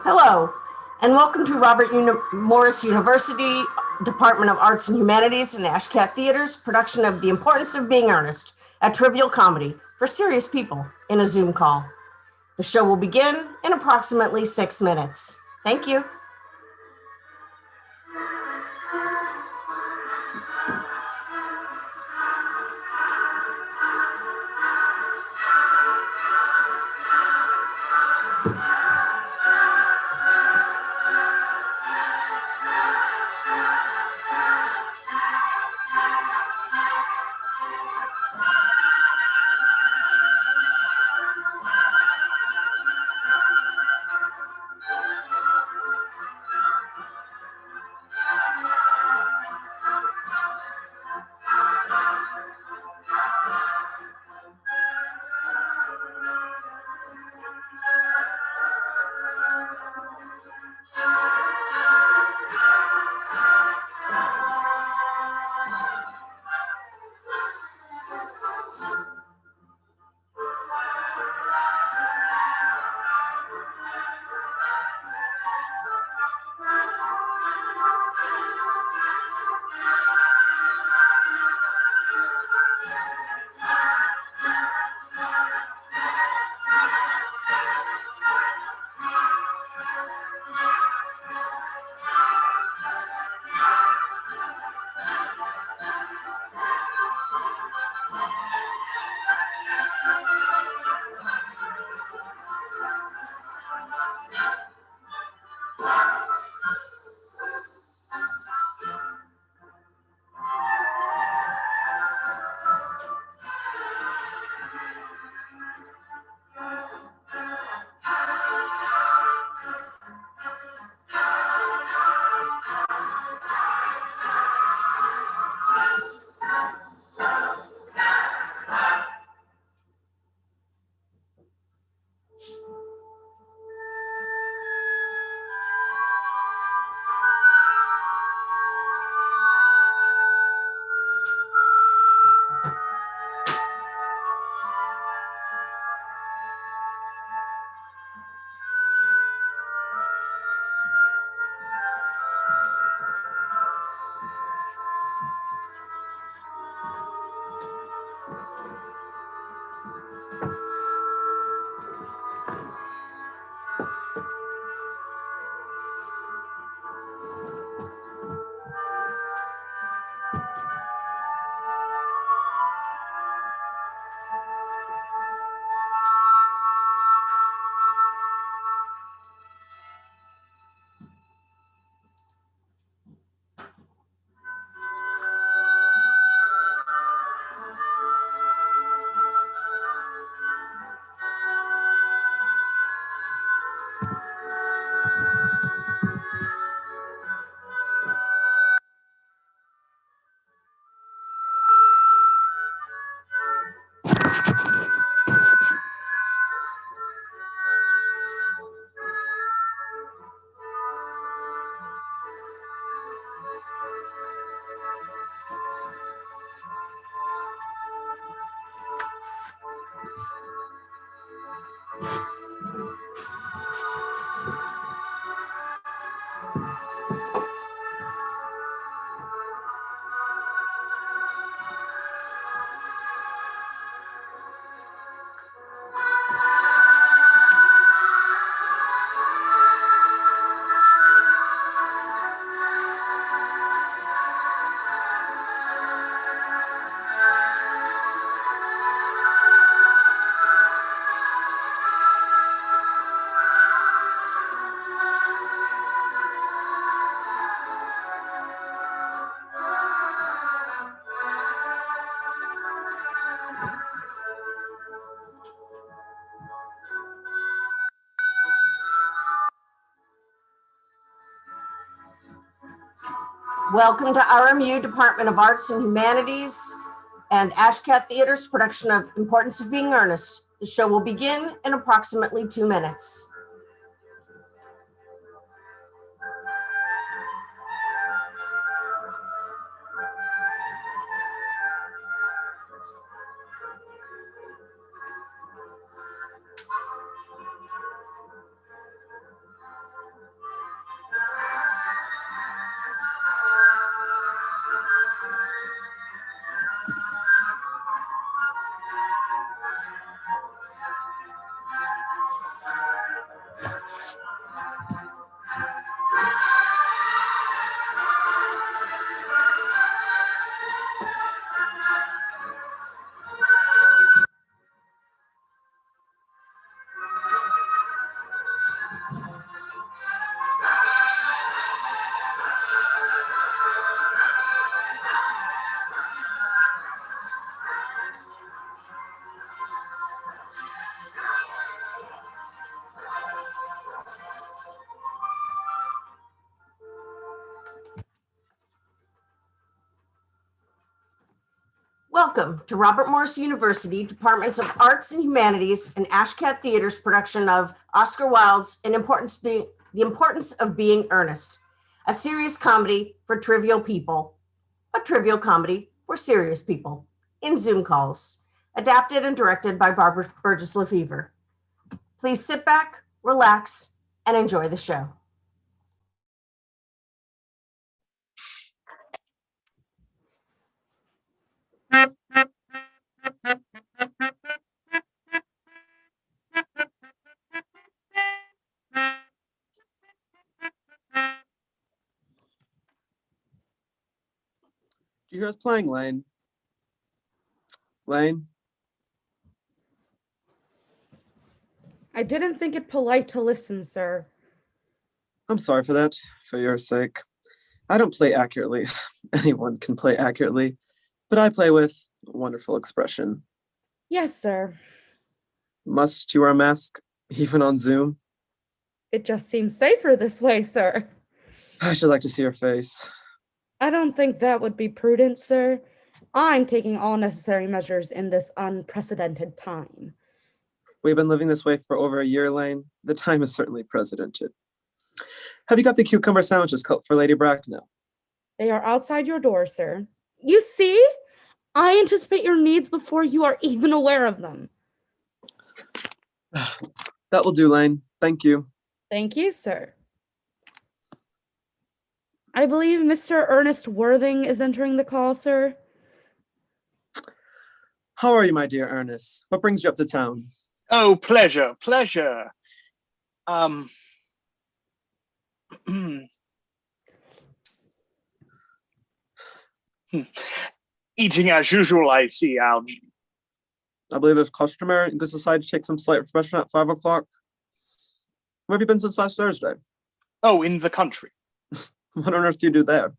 Hello, and welcome to Robert Morris University Department of Arts and Humanities and Ashcat Theater's production of The Importance of Being Earnest, a trivial comedy for serious people in a Zoom call. The show will begin in approximately 6 minutes. Thank you. Welcome to RMU Department of Arts and Humanities and Ashcat Theater's production of Importance of Being Earnest. The show will begin in approximately 2 minutes. Welcome to Robert Morris University Departments of Arts and Humanities and Ashcat Theater's production of Oscar Wilde's The Importance of Being Earnest, a serious comedy for trivial people, a trivial comedy for serious people, in Zoom calls, adapted and directed by Barbara Burgess Lefevre. Please sit back, relax, and enjoy the show. Do you hear us playing, Lane? Lane? I didn't think it polite to listen, sir. I'm sorry for that, for your sake. I don't play accurately. Anyone can play accurately, but I play with wonderful expression. Yes, sir. Must you wear a mask, even on Zoom? It just seems safer this way, sir. I should like to see your face. I don't think that would be prudent, sir. I'm taking all necessary measures in this unprecedented time. We've been living this way for over a year, Lane. The time is certainly precedented. Have you got the cucumber sandwiches cut for Lady Bracknell? They are outside your door, sir. You see? I anticipate your needs before you are even aware of them. That will do, Lane. Thank you. Thank you, sir. I believe Mr. Ernest Worthing is entering the call, sir. How are you, my dear Ernest? What brings you up to town? Oh, pleasure. Eating as usual, I see, Algie. I believe it's customary in good society to take some slight refreshment at 5 o'clock. Where have you been since last Thursday? Oh, in the country. What on earth do you do there?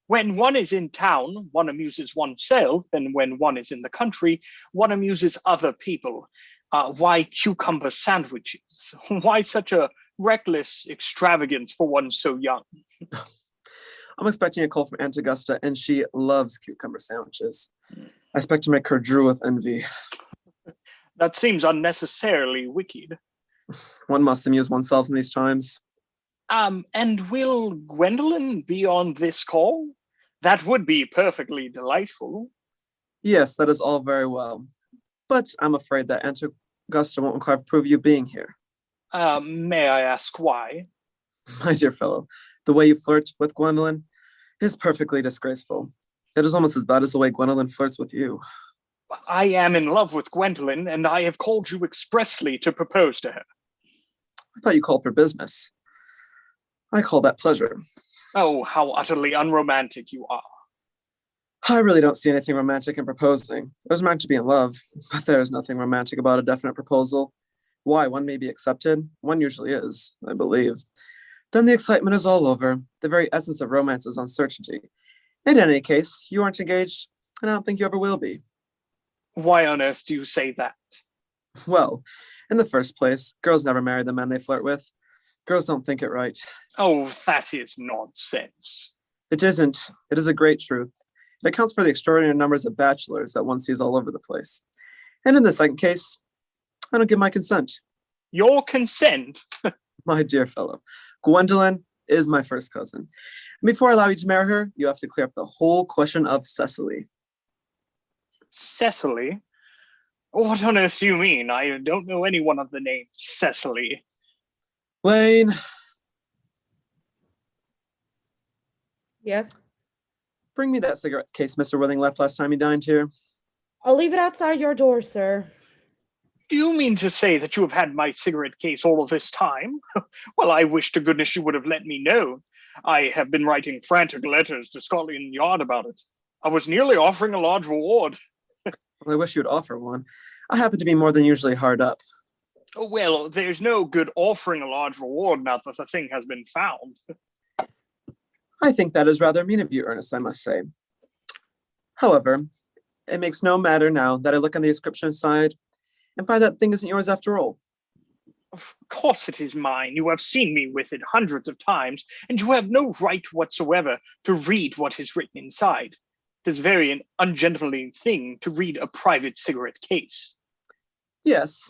When one is in town, one amuses oneself, and when one is in the country, one amuses other people. Why cucumber sandwiches? Why such a reckless extravagance for one so young? I'm expecting a call from Aunt Augusta, and she loves cucumber sandwiches. I expect to make her drool with envy. That seems unnecessarily wicked. One must amuse oneself in these times. And will Gwendolyn be on this call? That would be perfectly delightful. Yes, that is all very well. But I'm afraid that Aunt Augusta won't quite approve you being here. May I ask why? My dear fellow, the way you flirt with Gwendolyn is perfectly disgraceful. It is almost as bad as the way Gwendolyn flirts with you. I am in love with Gwendolyn, and I have called you expressly to propose to her. I thought you called for business. I call that pleasure. Oh, how utterly unromantic you are. I really don't see anything romantic in proposing. There's romantic to be in love, but there is nothing romantic about a definite proposal. Why, one may be accepted. One usually is, I believe. Then the excitement is all over. The very essence of romance is uncertainty. In any case, you aren't engaged, and I don't think you ever will be. Why on earth do you say that? Well, in the first place, girls never marry the men they flirt with. Girls don't think it right. Oh, that is nonsense. It isn't. It is a great truth. It accounts for the extraordinary numbers of bachelors that one sees all over the place. And in the second case, I don't give my consent. Your consent? My dear fellow, Gwendolyn is my first cousin. And before I allow you to marry her, you have to clear up the whole question of Cecily. Cecily? What on earth do you mean? I don't know anyone of the name Cecily. Lane. Yes? Bring me that cigarette case Mr. Worthing left last time he dined here. I'll leave it outside your door, sir. Do you mean to say that you have had my cigarette case all of this time? Well, I wish to goodness you would have let me know. I have been writing frantic letters to Scotland Yard about it. I was nearly offering a large reward. Well, I wish you would offer one. I happen to be more than usually hard up. Oh, well, there's no good offering a large reward now that the thing has been found. I think that is rather mean of you, Ernest, I must say. However, it makes no matter now that I look on the inscription side and find that thing isn't yours after all. Of course it is mine. You have seen me with it hundreds of times, and you have no right whatsoever to read what is written inside. It is a very ungentlemanly thing to read a private cigarette case. Yes,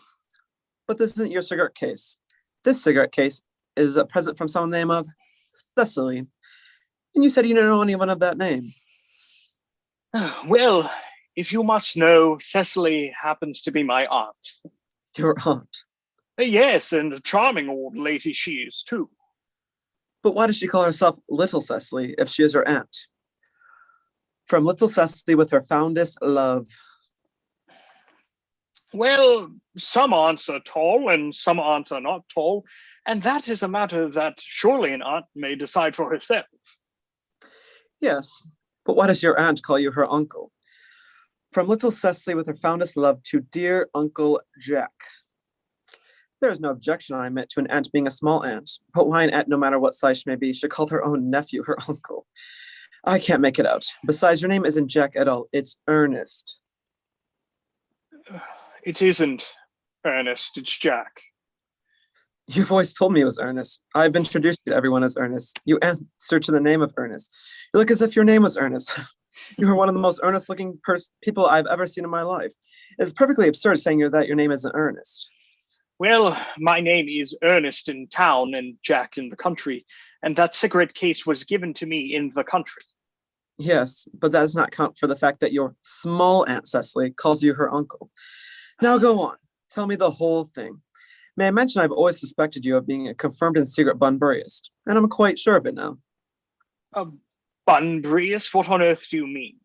but this isn't your cigarette case. This cigarette case is a present from someone named of Cecily. And you said you didn't know anyone of that name. Well, if you must know, Cecily happens to be my aunt. Your aunt. Yes, and a charming old lady she is, too. But why does she call herself Little Cecily if she is her aunt? From Little Cecily with her fondest love. Well, some aunts are tall and some aunts are not tall, and that is a matter that surely an aunt may decide for herself. Yes, but why does your aunt call you her uncle? From Little Cecily with her fondest love to dear Uncle Jack. There is no objection, I admit, to an aunt being a small aunt, but why an aunt, no matter what size she may be, should call her own nephew her uncle? I can't make it out. Besides, your name isn't Jack at all. It's Ernest. It isn't Ernest, it's Jack. You've always told me it was Ernest. I've introduced you to everyone as Ernest. You answer to the name of Ernest. You look as if your name was Ernest. You are one of the most earnest-looking people I've ever seen in my life. It's perfectly absurd saying that your name isn't Ernest. Well, my name is Ernest in town and Jack in the country, and that cigarette case was given to me in the country. Yes, but that does not count for the fact that your small Aunt Cecily calls you her uncle. Now go on. Tell me the whole thing. May I mention I've always suspected you of being a confirmed and secret Bunburyist, and I'm quite sure of it now. A Bunburyist? What on earth do you mean?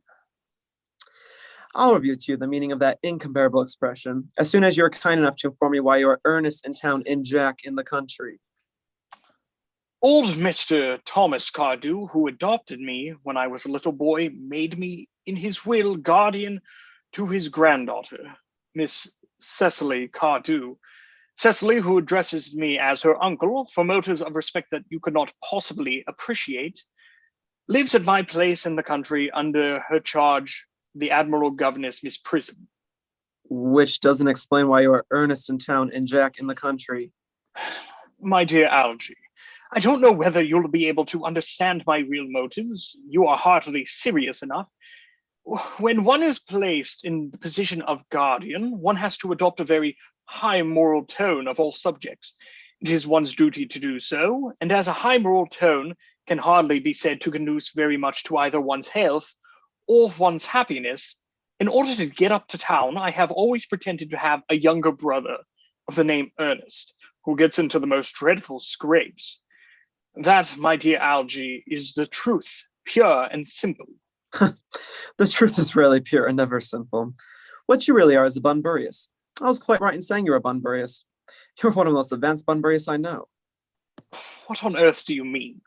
I'll reveal to you the meaning of that incomparable expression as soon as you're kind enough to inform me why you are Ernest in town and Jack in the country. Old Mr. Thomas Cardew, who adopted me when I was a little boy, made me, in his will, guardian to his granddaughter, Miss Cecily Cardew. Cecily, who addresses me as her uncle for motives of respect that you could not possibly appreciate, lives at my place in the country under her charge, the Admiral Governess, Miss Prism. Which doesn't explain why you are Ernest in town and Jack in the country. My dear Algy, I don't know whether you'll be able to understand my real motives. You are hardly serious enough. When one is placed in the position of guardian, one has to adopt a very high moral tone of all subjects. It is one's duty to do so, and as a high moral tone can hardly be said to conduce very much to either one's health or one's happiness, in order to get up to town, I have always pretended to have a younger brother of the name Ernest, who gets into the most dreadful scrapes. That, my dear Algy, is the truth, pure and simple. The truth is rarely pure and never simple. What you really are is a Bunburyist. I was quite right in saying you're a Bunburyist. You're one of the most advanced Bunburyists I know. What on earth do you mean?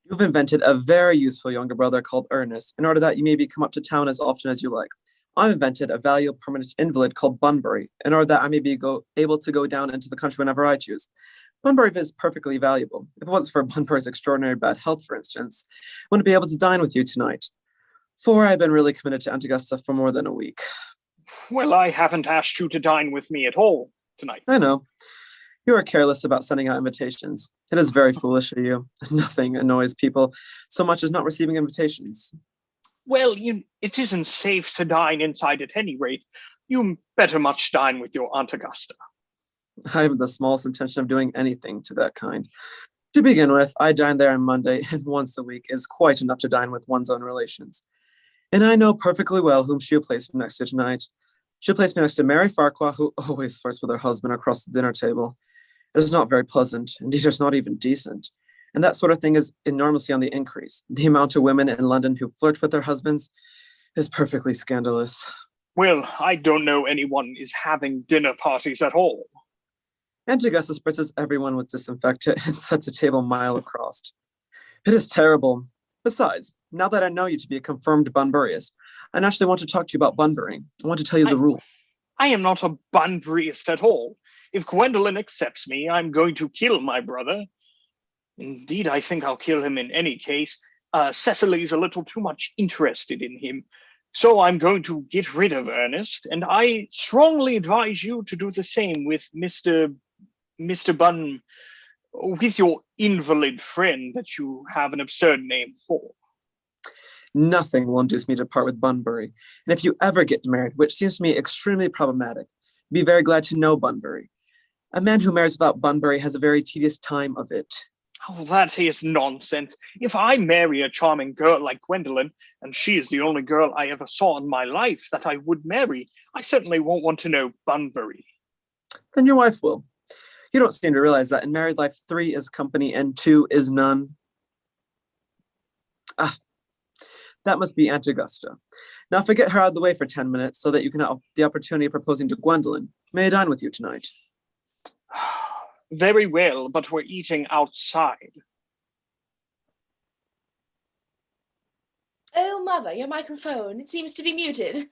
You've invented a very useful younger brother called Ernest in order that you may come up to town as often as you like. I've invented a valuable permanent invalid called Bunbury in order that I may be able to go down into the country whenever I choose. Bunbury is perfectly valuable. If it wasn't for Bunbury's extraordinary bad health, for instance, I wouldn't be able to dine with you tonight. For I've been really committed to Aunt Augusta for more than a week. Well, I haven't asked you to dine with me at all tonight. I know. You are careless about sending out invitations. It is very foolish of you. Nothing annoys people so much as not receiving invitations. Well, it isn't safe to dine inside at any rate. You better much dine with your Aunt Augusta. I haven't the smallest intention of doing anything to that kind. To begin with, I dine there on Monday, and once a week is quite enough to dine with one's own relations. And I know perfectly well whom she'll place me next to tonight. She'll place me next to Mary Farquhar, who always flirts with her husband across the dinner table. It is not very pleasant, indeed it's not even decent. And that sort of thing is enormously on the increase. The amount of women in London who flirt with their husbands is perfectly scandalous. Well, I don't know anyone is having dinner parties at all. Aunt Augusta spritzes everyone with disinfectant and sets a table a mile across. It is terrible. Besides, now that I know you to be a confirmed Bunburyist, I naturally want to talk to you about Bunburying. I want to tell you the rule. I am not a Bunburyist at all. If Gwendolen accepts me, I'm going to kill my brother. Indeed, I think I'll kill him in any case. Cecily's a little too much interested in him. So I'm going to get rid of Ernest, and I strongly advise you to do the same with Mr. Bunn, with your invalid friend that you have an absurd name for. Nothing will induce me to part with Bunbury. And if you ever get married, which seems to me extremely problematic, be very glad to know Bunbury. A man who marries without Bunbury has a very tedious time of it. Oh, that is nonsense. If I marry a charming girl like Gwendolen, and she is the only girl I ever saw in my life that I would marry, I certainly won't want to know Bunbury. Then your wife will. You don't seem to realize that in married life, 3 is company and 2 is none. Ah, that must be Aunt Augusta. Now forget her out of the way for 10 minutes so that you can have the opportunity of proposing to Gwendolen. May I dine with you tonight? Very well, but we're eating outside. Oh, Mother, your microphone. It seems to be muted.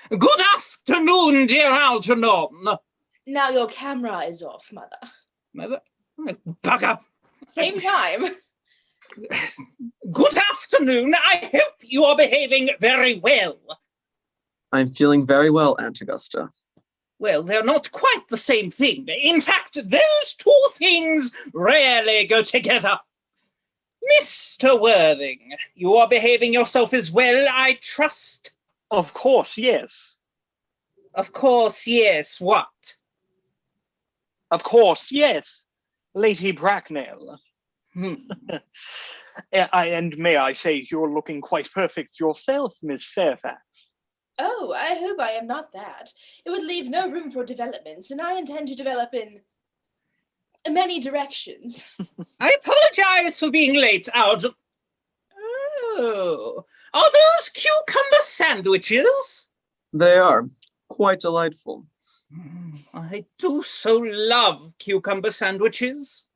Good afternoon, dear Algernon. Now your camera is off, Mother. Mother? Bugger. Same time. Good afternoon. I hope you are behaving very well. I'm feeling very well, Aunt Augusta. Well, they're not quite the same thing. In fact, those 2 things rarely go together. Mr. Worthing, you are behaving yourself as well, I trust? Of course, yes. Of course, yes. What? Of course, yes. Lady Bracknell. And may I say, you're looking quite perfect yourself, Miss Fairfax. Oh, I hope I am not that. It would leave no room for developments, and I intend to develop in many directions. I apologize for being late, Algernon. Oh, are those cucumber sandwiches? They are quite delightful. I do so love cucumber sandwiches.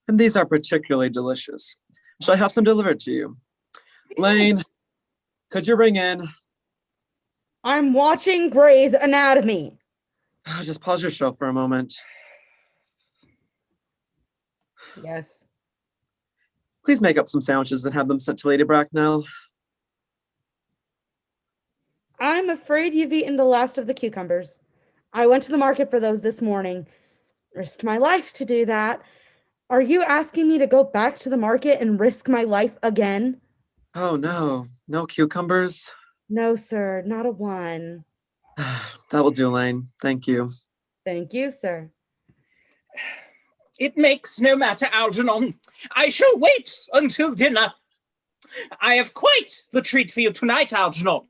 And these are particularly delicious. Shall I have some delivered to you? Lane, Yes. could you ring in? I'm watching Grey's Anatomy. Just pause your show for a moment. Yes. Please make up some sandwiches and have them sent to Lady Bracknell. I'm afraid you've eaten the last of the cucumbers. I went to the market for those this morning. Risked my life to do that. Are you asking me to go back to the market and risk my life again? Oh no, no cucumbers? No, sir, not a one. That will do, Lane. Thank you. Thank you, sir. It makes no matter, Algernon. I shall wait until dinner. I have quite the treat for you tonight, Algernon.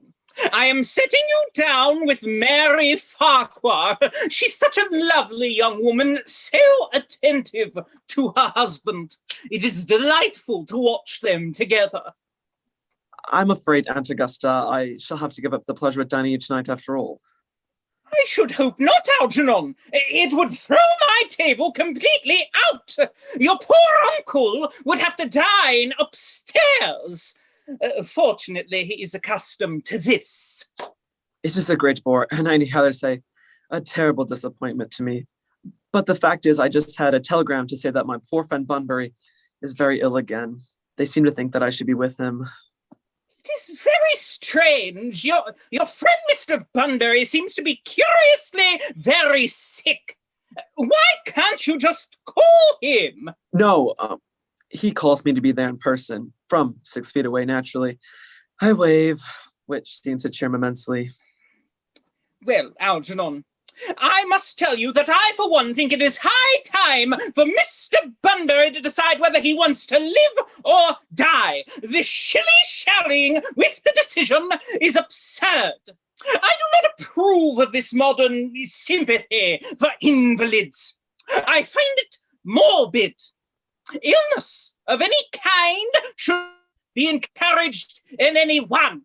I am setting you down with Mary Farquhar. She's such a lovely young woman, so attentive to her husband. It is delightful to watch them together. I'm afraid, Aunt Augusta, I shall have to give up the pleasure of dining you tonight after all. I should hope not, Algernon. It would throw my table completely out. Your poor uncle would have to dine upstairs. Fortunately, he is accustomed to this. It is a great bore, and I need rather say, a terrible disappointment to me. But the fact is, I just had a telegram to say that my poor friend Bunbury is very ill again. They seem to think that I should be with him. It is very strange. Your friend Mr. Bunbury seems to be curiously very sick. Why can't you just call him? No, he calls me to be there in person, from 6 feet away, naturally. I wave, which seems to cheer him immensely. Well, Algernon, I must tell you that I, for one, think it is high time for Mr. Bunbury to decide whether he wants to live or die. This shilly-shallying with the decision is absurd. I do not approve of this modern sympathy for invalids. I find it morbid. Illness of any kind should be encouraged in anyone.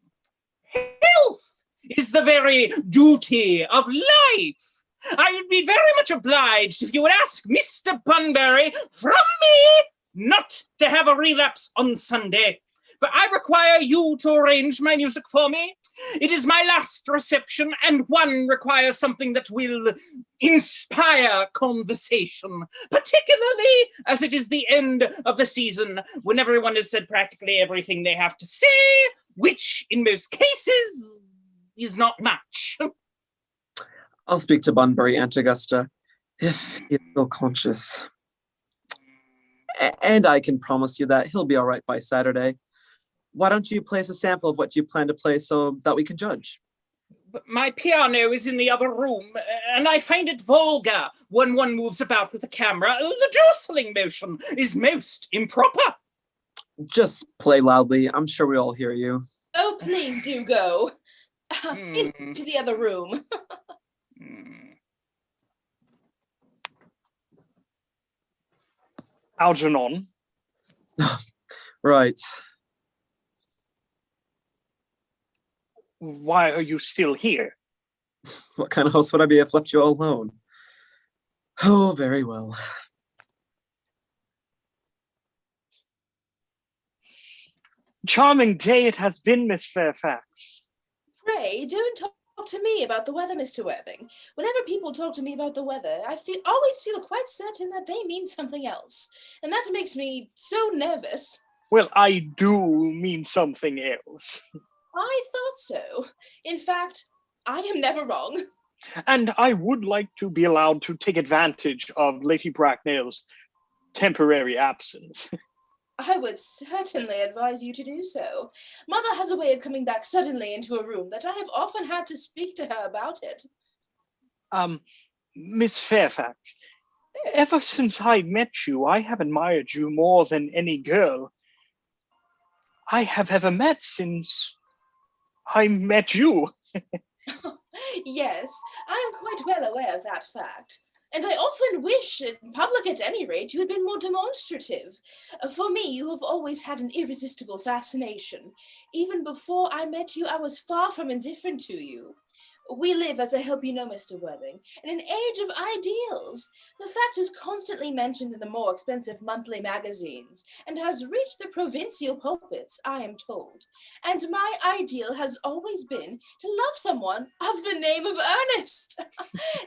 Health is the very duty of life. I would be very much obliged if you would ask Mr. Bunbury from me not to have a relapse on Sunday. But I require you to arrange my music for me. It is my last reception, and one requires something that will inspire conversation, particularly as it is the end of the season, when everyone has said practically everything they have to say, which in most cases is not much. I'll speak to Bunbury, Aunt Augusta, if he is still conscious. And I can promise you that he'll be all right by Saturday. Why don't you place a sample of what you plan to play so that we can judge? But my piano is in the other room, and I find it vulgar when one moves about with a camera. The jostling motion is most improper. Just play loudly. I'm sure we all hear you. Oh, please do go. Into the other room. Algernon. Right. Why are you still here? What kind of host would I be if I left you all alone? Oh, very well. Charming day it has been, Miss Fairfax. Pray, don't talk to me about the weather, Mr. Worthing. Whenever people talk to me about the weather, I always feel quite certain that they mean something else. And that makes me so nervous. Well, I do mean something else. I thought so. In fact, I am never wrong. And I would like to be allowed to take advantage of Lady Bracknell's temporary absence. I would certainly advise you to do so. Mother has a way of coming back suddenly into a room that I have often had to speak to her about it. Miss Fairfax, ever since I met you, I have admired you more than any girl I have ever met since I met you. Yes, I am quite well aware of that fact. And I often wish, in public at any rate, you had been more demonstrative. For me, you have always had an irresistible fascination. Even before I met you, I was far from indifferent to you. We live, as I hope you know, Mr. Worthing, in an age of ideals. The fact is constantly mentioned in the more expensive monthly magazines and has reached the provincial pulpits, I am told. And my ideal has always been to love someone of the name of Ernest.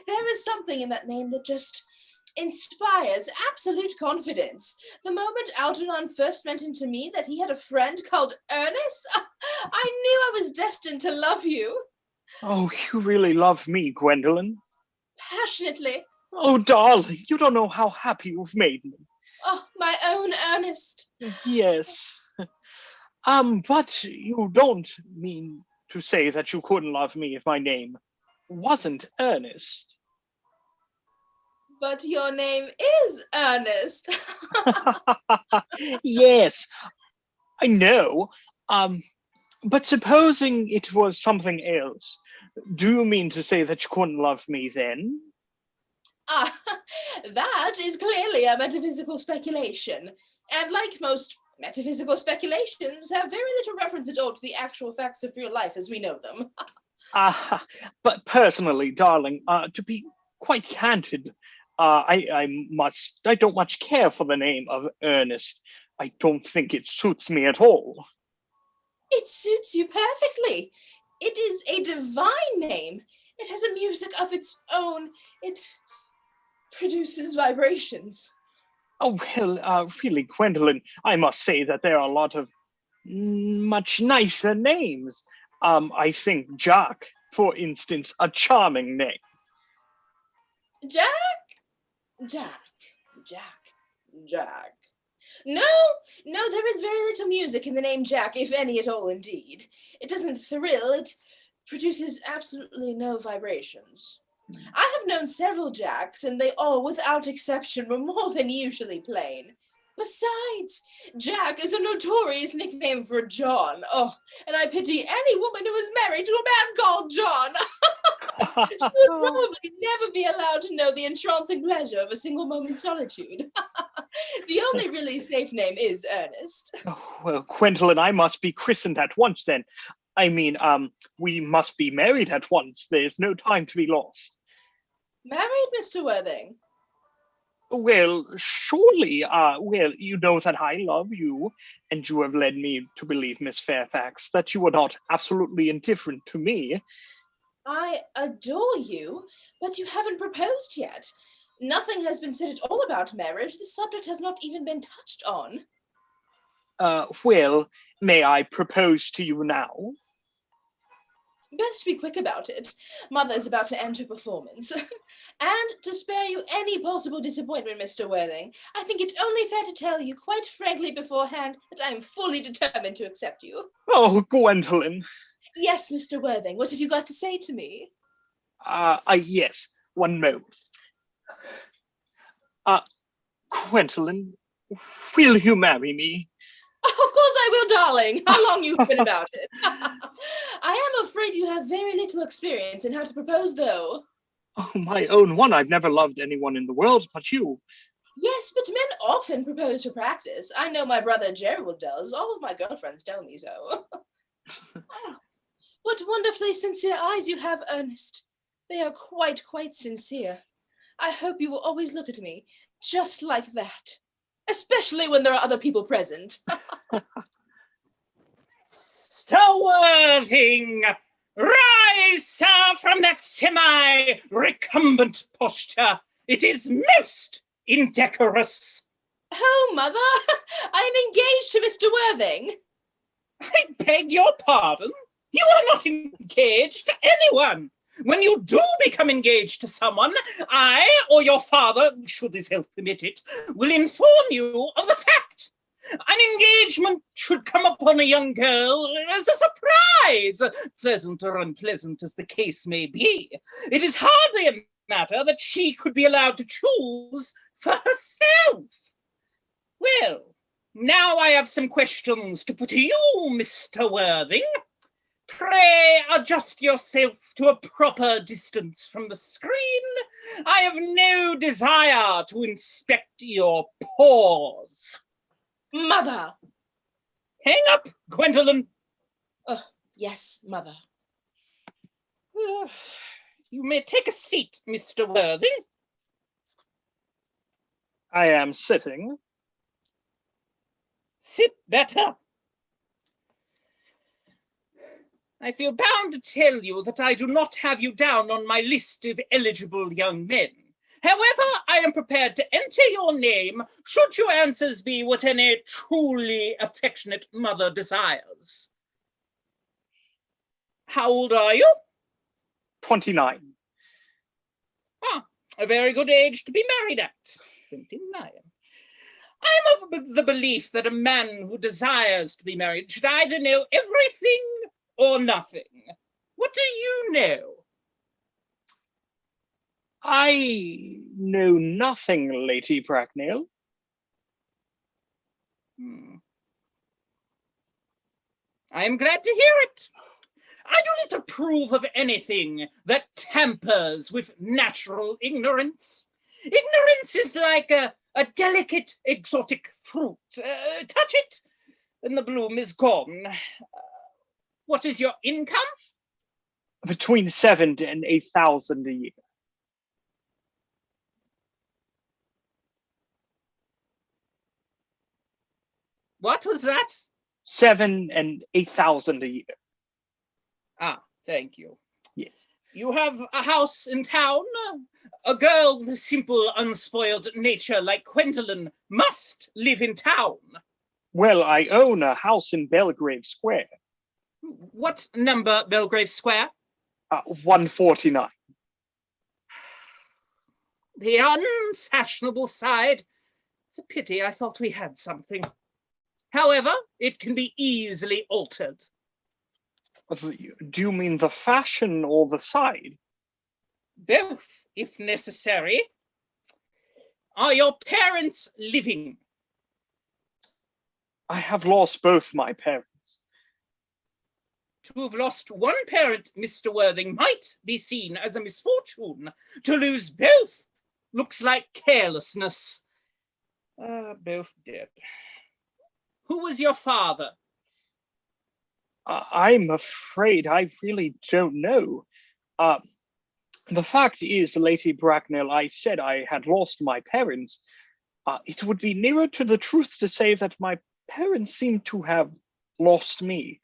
There is something in that name that just inspires absolute confidence. The moment Algernon first mentioned to me that he had a friend called Ernest, I knew I was destined to love you. Oh, you really love me, Gwendolen. Passionately. Oh, darling, you don't know how happy you've made me. Oh, my own Ernest. Yes. But you don't mean to say that you couldn't love me if my name wasn't Ernest. But your name is Ernest. Yes, I know. But supposing it was something else, do you mean to say that you couldn't love me then? Ah, that is clearly a metaphysical speculation. And like most metaphysical speculations, have very little reference at all to the actual facts of real life as we know them. But personally, darling, to be quite candid, I don't much care for the name of Ernest. I don't think it suits me at all. It suits you perfectly. It is a divine name. It has a music of its own. It produces vibrations. Oh, well, really, Gwendolen, I must say that there are a lot of much nicer names. I think Jack, for instance, a charming name. Jack? No, there is very little music in the name Jack, if any at all, indeed. It doesn't thrill, it produces absolutely no vibrations. I have known several Jacks, and they all, without exception, were more than usually plain. Besides, Jack is a notorious nickname for John. Oh, and I pity any woman who is married to a man called John. She would probably never be allowed to know the entrancing pleasure of a single moment's solitude. The only really safe name is Ernest. Oh, well, Gwendolen, I must be christened at once then. I mean, we must be married at once. There's no time to be lost. Married, Mr. Worthing? Well, surely, you know that I love you, and you have led me to believe, Miss Fairfax, that you are not absolutely indifferent to me. I adore you, but you haven't proposed yet. Nothing has been said at all about marriage. The subject has not even been touched on. Well, may I propose to you now? Best be quick about it. Mother's about to enter performance. And to spare you any possible disappointment, Mr. Worthing, I think it only fair to tell you quite frankly beforehand that I am fully determined to accept you. Oh, Gwendolyn. Yes, Mr. Worthing, what have you got to say to me? Yes, one moment. Gwendolyn, will you marry me? Of course I will, darling. How long you been about it? I am afraid you have very little experience in how to propose, though. Oh, my own one, I've never loved anyone in the world but you. Yes, but men often propose for practice. I know my brother Gerald does. All of my girlfriends tell me so. What wonderfully sincere eyes you have, Ernest. They are quite sincere. I hope you will always look at me just like that. Especially when there are other people present. Mr. Worthing, rise, sir, from that semi-recumbent posture. It is most indecorous. Oh, Mother, I am engaged to Mr. Worthing. I beg your pardon? You are not engaged to anyone. When you do become engaged to someone, I, or your father, should his health permit it, will inform you of the fact. An engagement should come upon a young girl as a surprise, pleasant or unpleasant as the case may be. It is hardly a matter that she could be allowed to choose for herself. Well, now I have some questions to put to you, Mr. Worthing. Pray adjust yourself to a proper distance from the screen. I have no desire to inspect your pores. Mother! Hang up, Gwendolyn. Yes, Mother. You may take a seat, Mr. Worthing. I am sitting. Sit better. I feel bound to tell you that I do not have you down on my list of eligible young men. However, I am prepared to enter your name should your answers be what any truly affectionate mother desires. How old are you? 29. A very good age to be married at. 29. I'm of the belief that a man who desires to be married should either know everything or nothing. What do you know? I know nothing, Lady Bracknell. I am glad to hear it. I do not approve of anything that tampers with natural ignorance. Ignorance is like a delicate exotic fruit. Touch it, and the bloom is gone. What is your income? Between 7,000 and 8,000 a year. What was that? 7,000 and 8,000 a year. Thank you. Yes. You have a house in town? A girl with a simple, unspoiled nature like Gwendolyn must live in town. Well, I own a house in Belgrave Square. What number, Belgrave Square? 149. The unfashionable side. It's a pity, I thought we had something. However, it can be easily altered. Do you mean the fashion or the side? Both, if necessary. Are your parents living? I have lost both my parents. To have lost one parent, Mr. Worthing, might be seen as a misfortune. To lose both looks like carelessness. Both dead. Who was your father? I'm afraid I really don't know. The fact is, Lady Bracknell, I said I had lost my parents. It would be nearer to the truth to say that my parents seem to have lost me.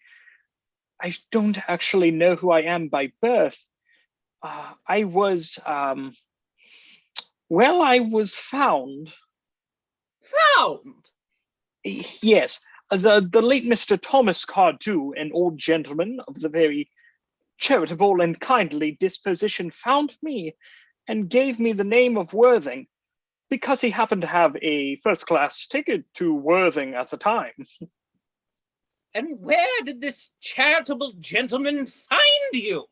I don't actually know who I am by birth. I was found. Found? Yes. The late Mr. Thomas Cardew, an old gentleman of the very charitable and kindly disposition found me and gave me the name of Worthing because he happened to have a first-class ticket to Worthing at the time. And where did this charitable gentleman find you?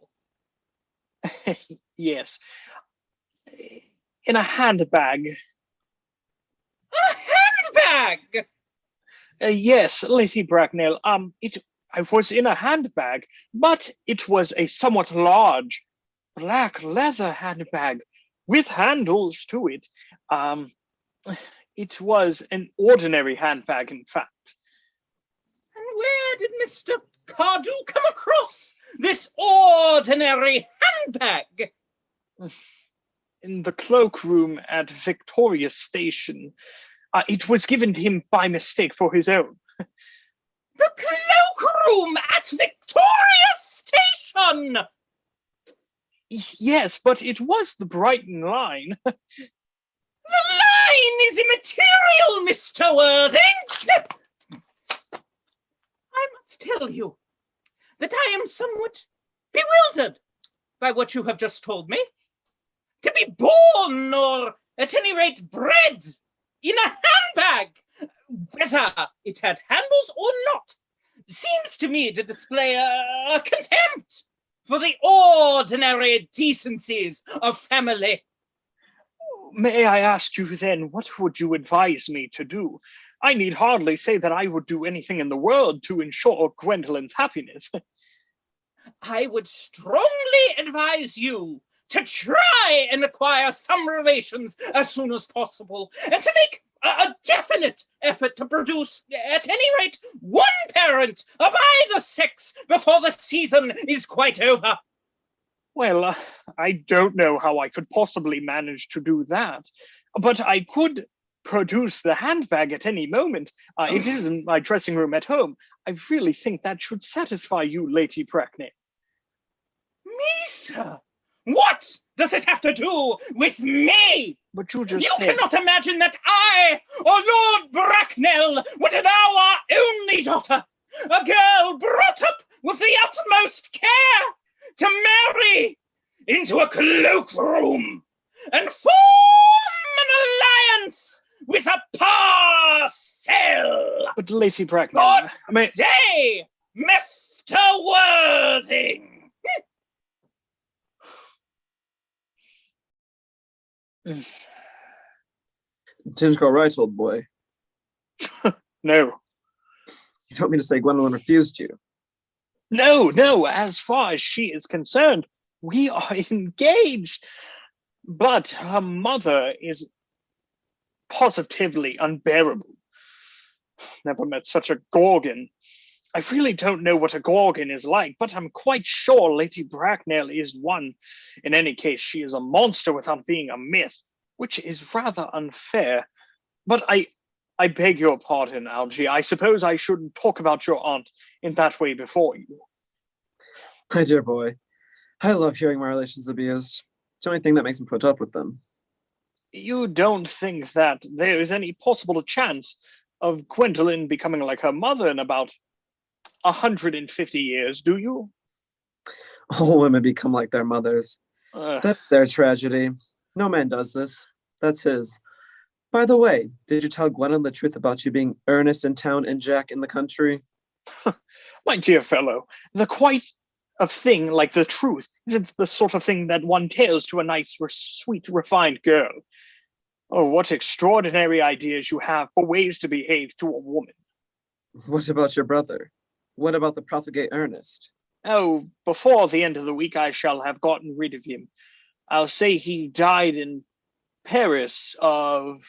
Yes, in a handbag. A handbag? Yes, Lady Bracknell. I was in a handbag, but it was a somewhat large black leather handbag with handles to it. It was an ordinary handbag, in fact. And where did Mr. Cardew come across this ordinary handbag? In the cloakroom at Victoria Station. It was given to him by mistake for his own. The cloakroom at Victoria Station! Yes, but it was the Brighton line. The line is immaterial, Mr. Worthing! I must tell you that I am somewhat bewildered by what you have just told me. To be born, or at any rate bred, in a handbag, whether it had handles or not, seems to me to display a contempt for the ordinary decencies of family. May I ask you then, what would you advise me to do? I need hardly say that I would do anything in the world to ensure Gwendolyn's happiness. I would strongly advise you to try and acquire some relations as soon as possible, and to make a definite effort to produce, at any rate, one parent of either sex before the season is quite over. Well, I don't know how I could possibly manage to do that, but I could produce the handbag at any moment. It is in my dressing room at home. I really think that should satisfy you, Lady Bracknell. Me, sir? What does it have to do with me? But you just You said... cannot imagine that I, or Lord Bracknell, would allow our only daughter, a girl brought up with the utmost care, to marry into a cloakroom and form an alliance with a parcel. But Lady Bracknell... Good day, Mr. Worthing. Tim's all right, old boy. No. You don't mean to say Gwendolyn refused you? No, as far as she is concerned, we are engaged. But her mother is positively unbearable. Never met such a gorgon. I really don't know what a gorgon is like, but I'm quite sure Lady Bracknell is one. In any case, she is a monster without being a myth, which is rather unfair. But I beg your pardon, Algie. I suppose I shouldn't talk about your aunt in that way before you. My dear boy, I love hearing my relations abused. It's the only thing that makes me put up with them. You don't think that there is any possible chance of Gwendolyn becoming like her mother in about 150 years, do you? All women become like their mothers. That's their tragedy. No man does this. That's his. By the way, did you tell Gwendolyn the truth about you being Ernest in town and Jack in the country? My dear fellow, the quite a thing like the truth isn't the sort of thing that one tells to a nice, sweet, refined girl. Oh, what extraordinary ideas you have for ways to behave to a woman. What about your brother? What about the profligate Ernest? Oh, before the end of the week, I shall have gotten rid of him. I'll say he died in Paris of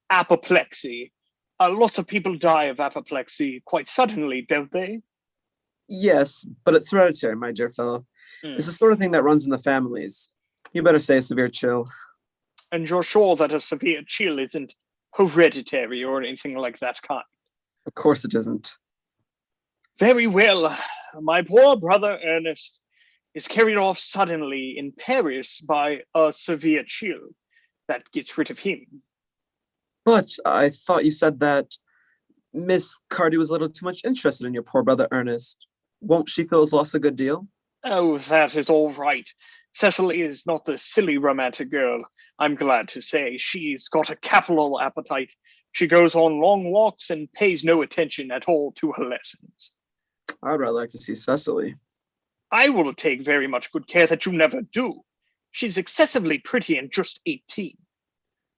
apoplexy. Lots of people die of apoplexy quite suddenly, don't they? Yes, but it's hereditary, my dear fellow. It's the sort of thing that runs in the families. You better say a severe chill. And you're sure that a severe chill isn't hereditary or anything like that kind? Of course it isn't. Very well. My poor brother Ernest is carried off suddenly in Paris by a severe chill that gets rid of him. But I thought you said that Miss Cardew was a little too much interested in your poor brother Ernest. Won't she feel his loss a good deal? Oh, that is all right. Cecily is not the silly romantic girl, I'm glad to say. She's got a capital appetite. She goes on long walks and pays no attention at all to her lessons. I'd rather like to see Cecily. I will take very much good care that you never do. She's excessively pretty and just 18.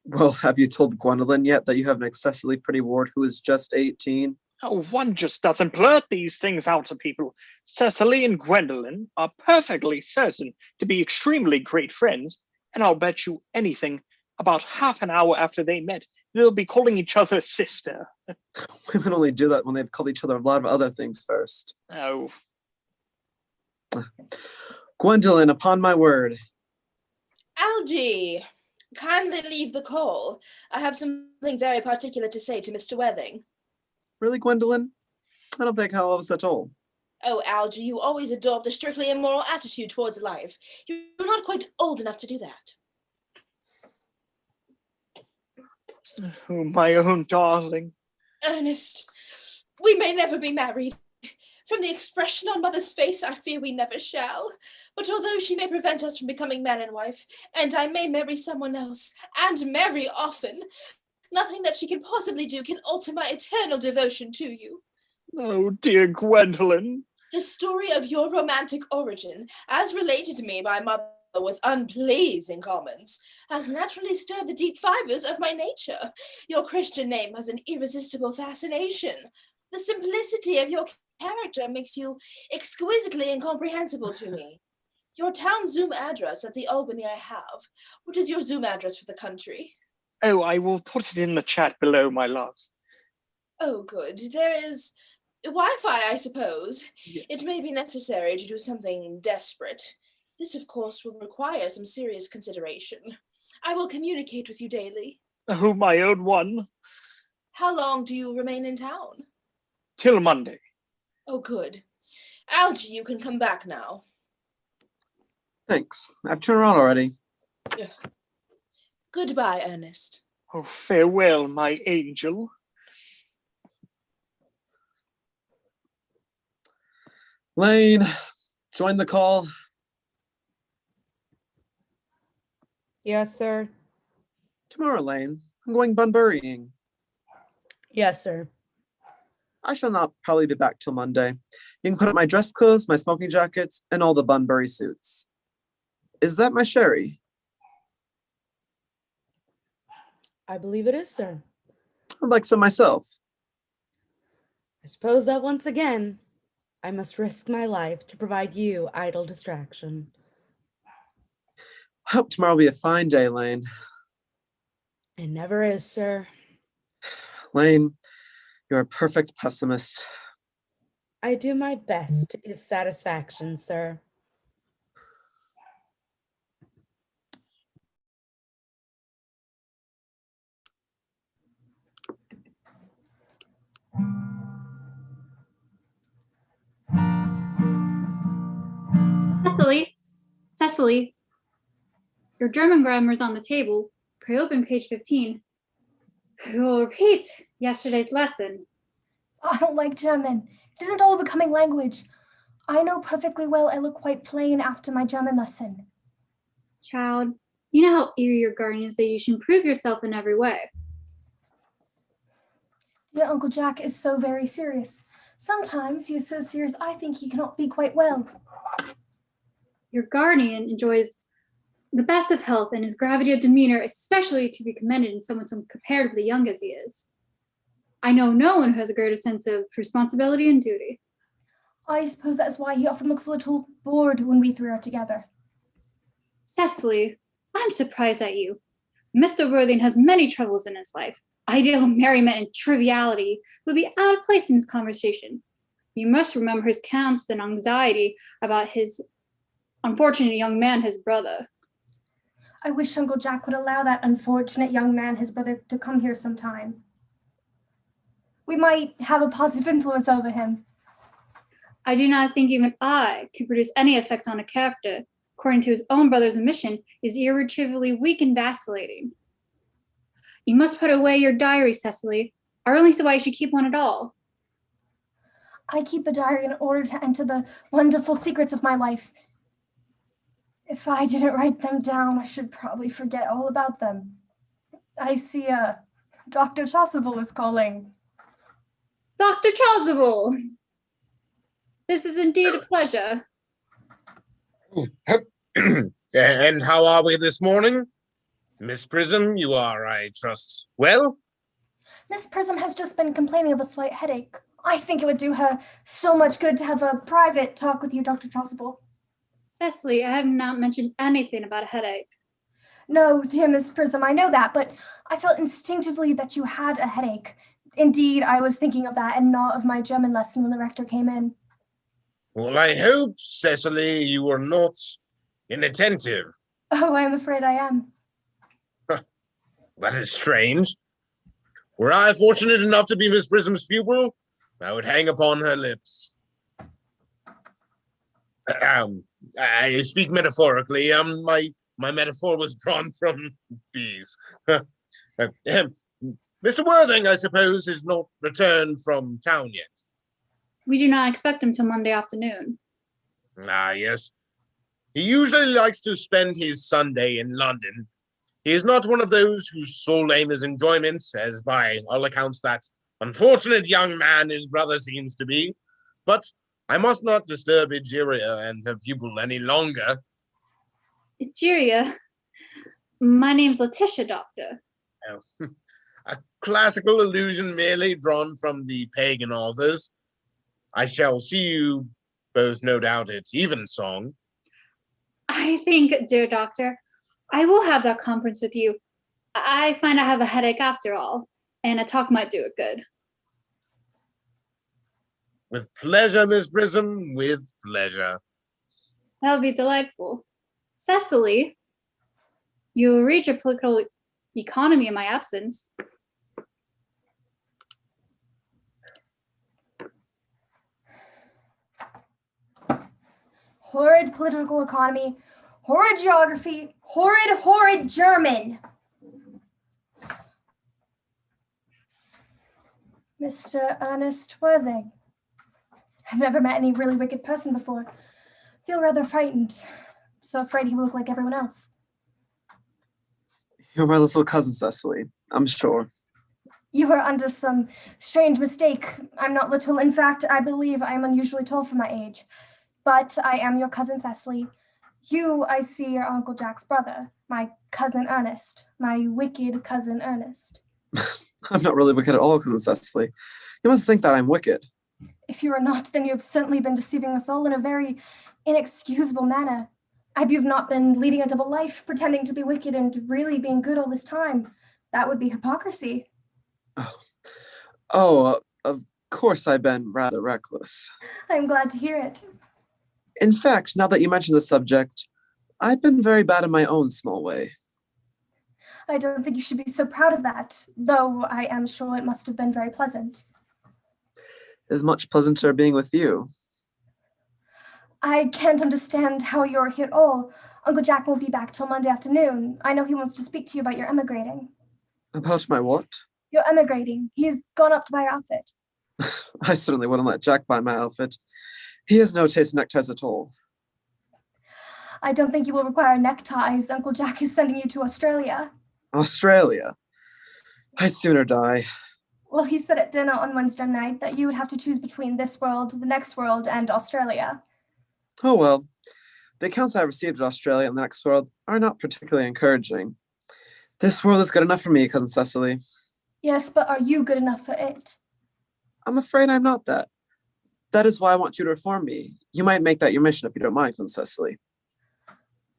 Well, have you told Gwendolyn yet that you have an excessively pretty ward who is just 18? Oh, one just doesn't blurt these things out to people. Cecily and Gwendolyn are perfectly certain to be extremely great friends, and I'll bet you anything, about half an hour after they met, they'll be calling each other sister. Women only do that when they've called each other a lot of other things first. Oh, Gwendolyn, upon my word. Algie, kindly leave the call. I have something very particular to say to Mr. Worthing. Really, Gwendolyn? I don't think I'll have such all. Oh, Algie, you always adopt a strictly immoral attitude towards life. You're not quite old enough to do that. oh, my own darling. Ernest, we may never be married. From the expression on Mother's face, I fear we never shall. But although she may prevent us from becoming man and wife, and I may marry someone else, and marry often, nothing that she can possibly do can alter my eternal devotion to you. Oh, dear Gwendolyn. The story of your romantic origin, as related to me by Mother with unpleasing comments, has naturally stirred the deep fibers of my nature. Your Christian name has an irresistible fascination. The simplicity of your character makes you exquisitely incomprehensible to me. Your town Zoom address at the Albany I have. What is your Zoom address for the country? Oh, I will put it in the chat below, my love. Oh, good. There is Wi-Fi, I suppose. Yes. It may be necessary to do something desperate. This, of course, will require some serious consideration. I will communicate with you daily. Oh, my own one. How long do you remain in town? Till Monday. Oh, good. Algie, you can come back now. Thanks. I've turned around already. Goodbye, Ernest. Oh, farewell, my angel. Lane, join the call. Yes, sir. Tomorrow, Lane. I'm going bunburying. Yes, sir. I shall not probably be back till Monday. You can put up my dress clothes, my smoking jackets, and all the Bunbury suits. Is that my sherry? I believe it is, sir. I'd like some myself. I suppose that once again, I must risk my life to provide you idle distraction. I hope tomorrow will be a fine day, Lane. It never is, sir. Lane, you're a perfect pessimist. I do my best to give satisfaction, sir. Cecily, your German grammar is on the table. Pray open page 15. We will repeat yesterday's lesson. I don't like German. It isn't all a becoming language. I know perfectly well I look quite plain after my German lesson. Child, you know how eager your guardian is that you should improve yourself in every way. Dear Uncle Jack is so very serious. Sometimes he is so serious I think he cannot be quite well. Your guardian enjoys the best of health, and his gravity of demeanor especially to be commended in someone so comparatively young as he is. I know no one who has a greater sense of responsibility and duty. I suppose that's why he often looks a little bored when we three are together. Cecily, I'm surprised at you. Mr. Worthing has many troubles in his life. Ideal merriment and triviality would be out of place in his conversation. You must remember his constant anxiety about his unfortunate young man, his brother. I wish Uncle Jack would allow that unfortunate young man, his brother, to come here sometime. We might have a positive influence over him. I do not think even I can produce any effect on a character, according to his own brother's admission, is irretrievably weak and vacillating. You must put away your diary, Cecily. I only see why you should keep one at all. I keep a diary in order to enter the wonderful secrets of my life. If I didn't write them down, I should probably forget all about them. I see Dr. Chasuble is calling. Dr. Chasuble! This is indeed a pleasure. And how are we this morning? Miss Prism, you are, I trust, well? Miss Prism has just been complaining of a slight headache. I think it would do her so much good to have a private talk with you, Dr. Chasuble. Cecily, I have not mentioned anything about a headache. No, dear Miss Prism, I know that, but I felt instinctively that you had a headache. Indeed, I was thinking of that and not of my German lesson when the rector came in. Well, I hope, Cecily, you were not inattentive. Oh, I am afraid I am. That is strange. Were I fortunate enough to be Miss Prism's pupil, I would hang upon her lips. I speak metaphorically. My metaphor was drawn from bees. Mr. Worthing, I suppose, is not returned from town yet. We do not expect him till Monday afternoon. Ah, yes. He usually likes to spend his Sunday in London. He is not one of those whose sole aim is enjoyment, as by all accounts that unfortunate young man his brother seems to be. But I must not disturb Egeria and her pupil any longer. Egeria? My name's Letitia, Doctor. Oh, a classical allusion merely drawn from the pagan authors. I shall see you both, no doubt, at evensong. I think, dear Doctor, I will have that conference with you. I find I have a headache after all, and a talk might do it good. With pleasure, Miss Prism, with pleasure. That would be delightful. Cecily, you will read your political economy in my absence. Horrid political economy, horrid geography, horrid German. Mr. Ernest Worthing. I've never met any really wicked person before. Feel rather frightened. So afraid he will look like everyone else. You're my little cousin, Cecily, I'm sure. You are under some strange mistake. I'm not little. In fact, I believe I am unusually tall for my age. But I am your cousin Cecily. You, I see, are Uncle Jack's brother, my cousin Ernest, my wicked cousin Ernest. I'm not really wicked at all, cousin Cecily. You must think that I'm wicked. If you are not, then you have certainly been deceiving us all in a very inexcusable manner. I hope you've not been leading a double life, pretending to be wicked and really being good all this time. That would be hypocrisy. Of course I've been rather reckless. I'm glad to hear it. In fact, now that you mention the subject, I've been very bad in my own small way. I don't think you should be so proud of that, though I am sure it must have been very pleasant. It is much pleasanter being with you. I can't understand how you're here at all. Uncle Jack won't be back till Monday afternoon. I know he wants to speak to you about your emigrating. About my what? You're emigrating. He's gone up to buy your outfit. I certainly wouldn't let Jack buy my outfit. He has no taste in neckties at all. I don't think you will require neckties. Uncle Jack is sending you to Australia. Australia? I'd sooner die. Well, he said at dinner on Wednesday night that you would have to choose between this world, the next world, and Australia. Oh well, the accounts I received at Australia and the next world are not particularly encouraging. This world is good enough for me, cousin Cecily. Yes, but are you good enough for it? I'm afraid I'm not that. That is why I want you to reform me. You might make that your mission if you don't mind, cousin Cecily.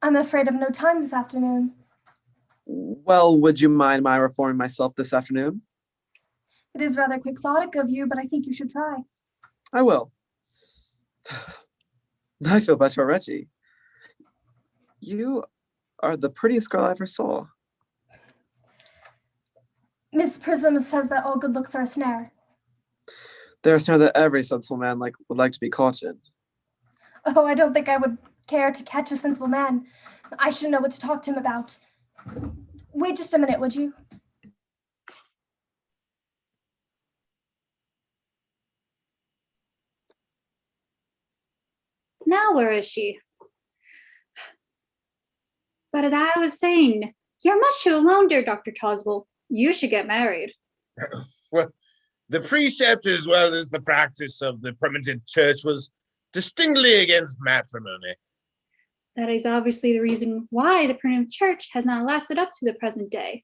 I'm afraid of no time this afternoon. Well, would you mind my reforming myself this afternoon? It is rather quixotic of you, but I think you should try. I will. I feel better already. You are the prettiest girl I ever saw. Miss Prism says that all good looks are a snare. They're a snare that every sensible man would like to be caught in. Oh, I don't think I would care to catch a sensible man. I should know what to talk to him about. Wait just a minute, would you? Now where is she? But as I was saying, you're much too alone, dear Dr. Choswell. You should get married. Well, the precept as well as the practice of the primitive church was distinctly against matrimony. That is obviously the reason why the primitive church has not lasted up to the present day.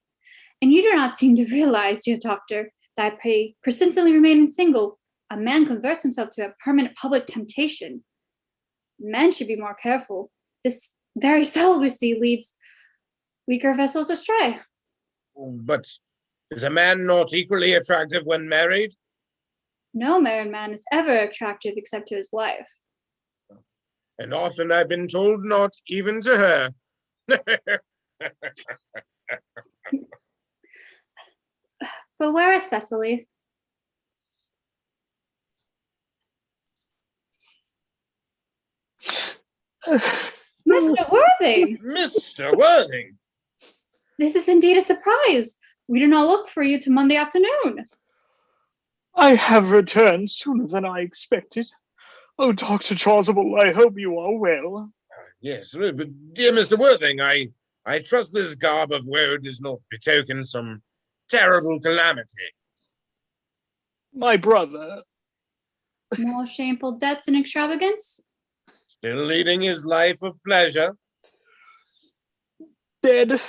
And you do not seem to realize, dear doctor, that by persistently remaining single, a man converts himself to a permanent public temptation. Men should be more careful. This very celibacy leads weaker vessels astray. But is a man not equally attractive when married? No married man is ever attractive except to his wife. And often I've been told not even to her. But where is Cecily? Mr. Worthing! Mr. Worthing! This is indeed a surprise. We did not look for you till Monday afternoon. I have returned sooner than I expected. Oh, Dr. Chasuble, I hope you are well. Yes, but dear Mr. Worthing, I trust this garb of woe does not betoken some terrible calamity. My brother. More shameful debts and extravagance? Still leading his life of pleasure. Dead.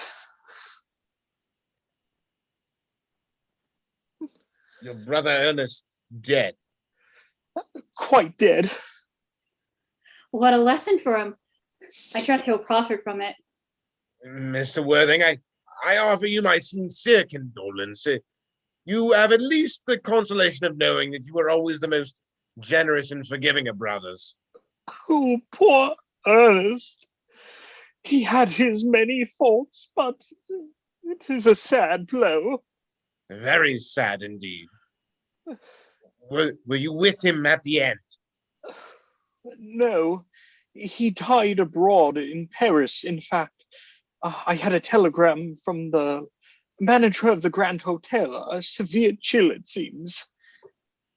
Your brother Ernest dead. Quite dead. What a lesson for him. I trust he'll profit from it. Mr. Worthing, I offer you my sincere condolence. You have at least the consolation of knowing that you were always the most generous and forgiving of brothers. Oh, poor Ernest. He had his many faults, but it is a sad blow. Very sad indeed. Were you with him at the end? No, he died abroad in Paris. In fact, I had a telegram from the manager of the Grand Hotel. A severe chill, it seems.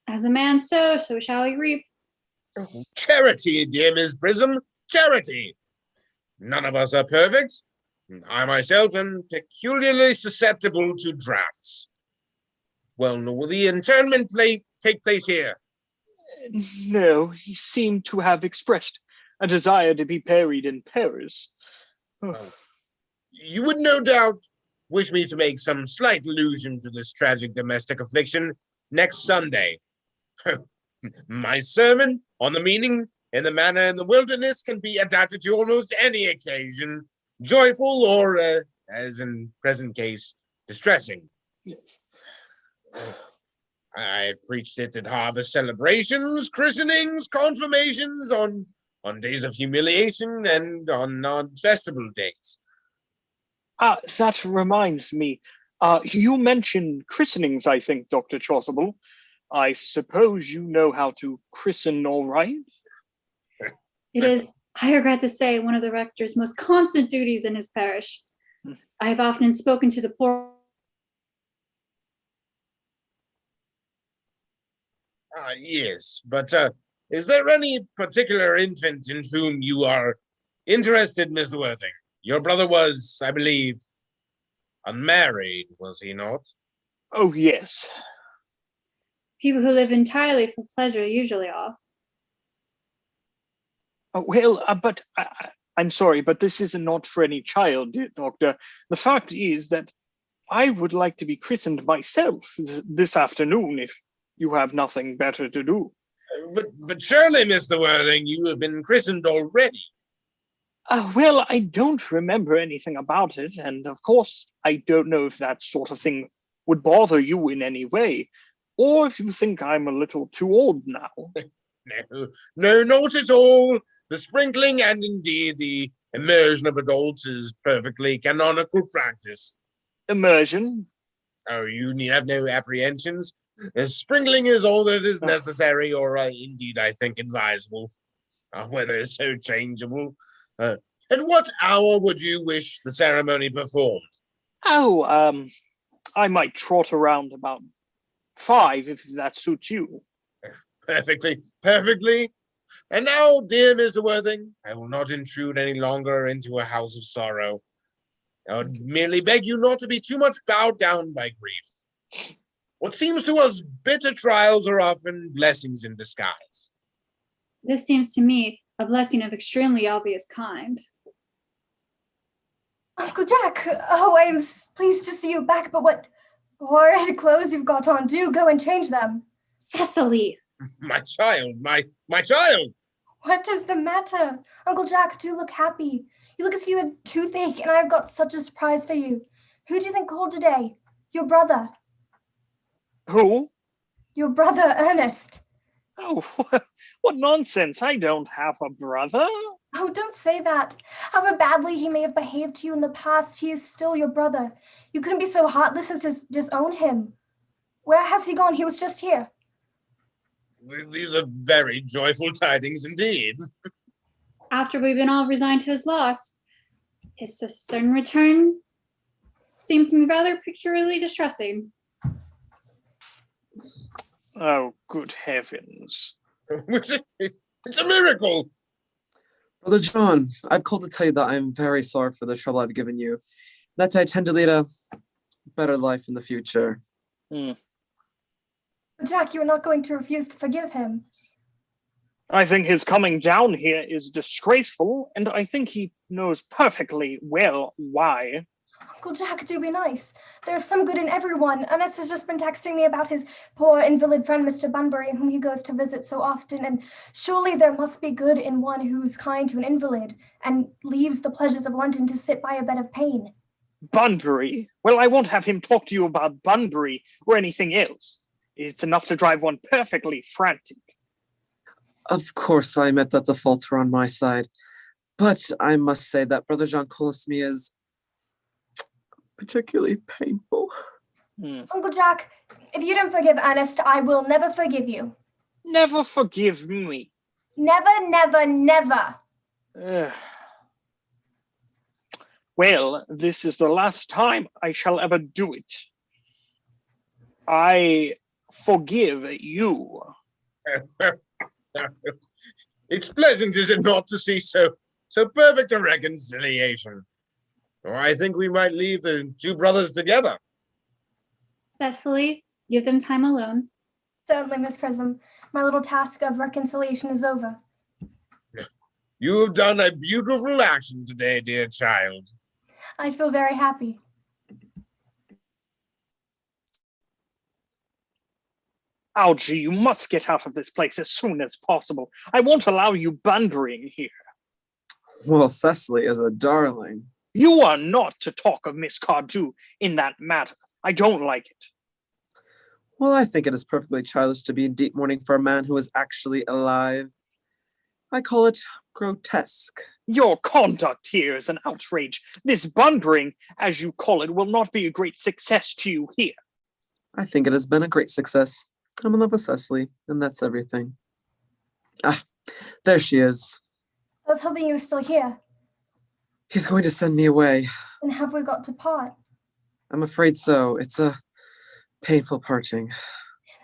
As a man sows, so shall he reap. Oh, charity, dear Miss Prism, charity. None of us are perfect. I myself am peculiarly susceptible to drafts. Well, will the interment take place here? No, he seemed to have expressed a desire to be buried in Paris. Oh. You would no doubt wish me to make some slight allusion to this tragic domestic affliction next Sunday. My sermon on the meaning and the manner in the wilderness can be adapted to almost any occasion, joyful or, as in present case, distressing. Yes. I've preached it at harvest celebrations, christenings, confirmations, on days of humiliation, and on non-festival days. That reminds me. You mentioned christenings, I think, Dr. Chasuble. I suppose you know how to christen all right? It is, I regret to say, one of the rector's most constant duties in his parish. I have often spoken to the poor. Yes, but is there any particular infant in whom you are interested, Mr. Worthing? Your brother was, I believe, unmarried, was he not? Oh, yes. People who live entirely for pleasure usually are. Well, but I'm sorry, but this is not for any child, dear doctor. The fact is that I would like to be christened myself this afternoon if you have nothing better to do. But surely, Mr. Worthing, you have been christened already. Well, I don't remember anything about it, and of course, I don't know if that sort of thing would bother you in any way, or if you think I'm a little too old now. No, not at all. The sprinkling and indeed the immersion of adults is perfectly canonical practice. Immersion? Oh, you need have no apprehensions. Sprinkling is all that is necessary, or indeed, I think, advisable. Whether it's so changeable. At what hour would you wish the ceremony performed? Oh, I might trot around about 5 if that suits you. Perfectly, perfectly. And now, dear Mr. Worthing, I will not intrude any longer into a house of sorrow. I would merely beg you not to be too much bowed down by grief. What seems to us bitter trials are often blessings in disguise. This seems to me a blessing of extremely obvious kind. Uncle Jack, oh, I am pleased to see you back, but what horrid clothes you've got on. Do go and change them. Cecily! My child, my child! What is the matter? Uncle Jack, do look happy. You look as if you had toothache, and I've got such a surprise for you. Who do you think called today? Your brother. Who? Your brother, Ernest. Oh, what nonsense. I don't have a brother. Oh, don't say that. However badly he may have behaved to you in the past, he is still your brother. You couldn't be so heartless as to disown him. Where has he gone? He was just here. These are very joyful tidings indeed. After we've been all resigned to his loss, his sudden return seems to me rather peculiarly distressing. Oh, good heavens. It's a miracle. Brother John, I've called to tell you that I'm very sorry for the trouble I've given you. That I intend to lead a better life in the future. Jack, you are not going to refuse to forgive him. I think his coming down here is disgraceful, and I think he knows perfectly well why. Uncle Jack, do be nice. There's some good in everyone. Ernest has just been texting me about his poor invalid friend, Mr. Bunbury, whom he goes to visit so often, and surely there must be good in one who's kind to an invalid and leaves the pleasures of London to sit by a bed of pain. Bunbury? Well, I won't have him talk to you about Bunbury or anything else. It's enough to drive one perfectly frantic. Of course, I admit that the faults were on my side, but I must say that Brother John calls me is particularly painful. Uncle Jack, if you don't forgive Ernest, I will never forgive you. Never forgive me. Never, never, never. Well, this is the last time I shall ever do it. I forgive you. It's pleasant, is it not, to see so perfect a reconciliation? Or I think we might leave the two brothers together. Cecily, give them time alone. Certainly, Miss Prism. My little task of reconciliation is over. You have done a beautiful action today, dear child. I feel very happy. Algy, you must get out of this place as soon as possible. I won't allow you Bunburying here. Well, Cecily is a darling. You are not to talk of Miss Cardew in that matter. I don't like it. Well, I think it is perfectly childish to be in deep mourning for a man who is actually alive. I call it grotesque. Your conduct here is an outrage. This Bunburying, as you call it, will not be a great success to you here. I think it has been a great success. I'm in love with Cecily, and that's everything. Ah, there she is. I was hoping you were still here. He's going to send me away. And have we got to part? I'm afraid so. It's a painful parting.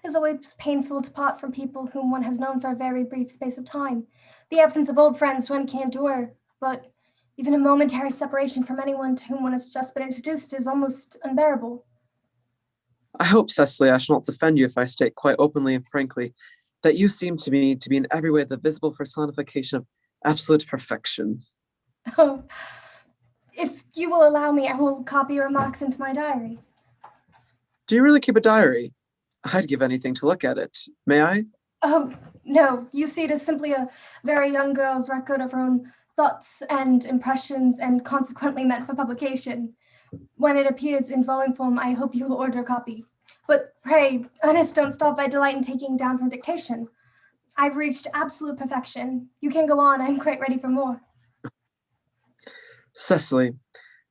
It's always painful to part from people whom one has known for a very brief space of time. The absence of old friends one can't endure, but even a momentary separation from anyone to whom one has just been introduced is almost unbearable. I hope, Cecily, I shall not offend you if I state quite openly and frankly that you seem to me to be in every way the visible personification of absolute perfection. Oh, if you will allow me, I will copy your remarks into my diary. Do you really keep a diary? I'd give anything to look at it. May I? Oh, no. You see, it is simply a very young girl's record of her own thoughts and impressions and consequently meant for publication. When it appears in volume form, I hope you will order a copy. But pray, Ernest, don't stop. I delight in taking down from dictation. I've reached absolute perfection. You can go on. I'm quite ready for more. Cecily,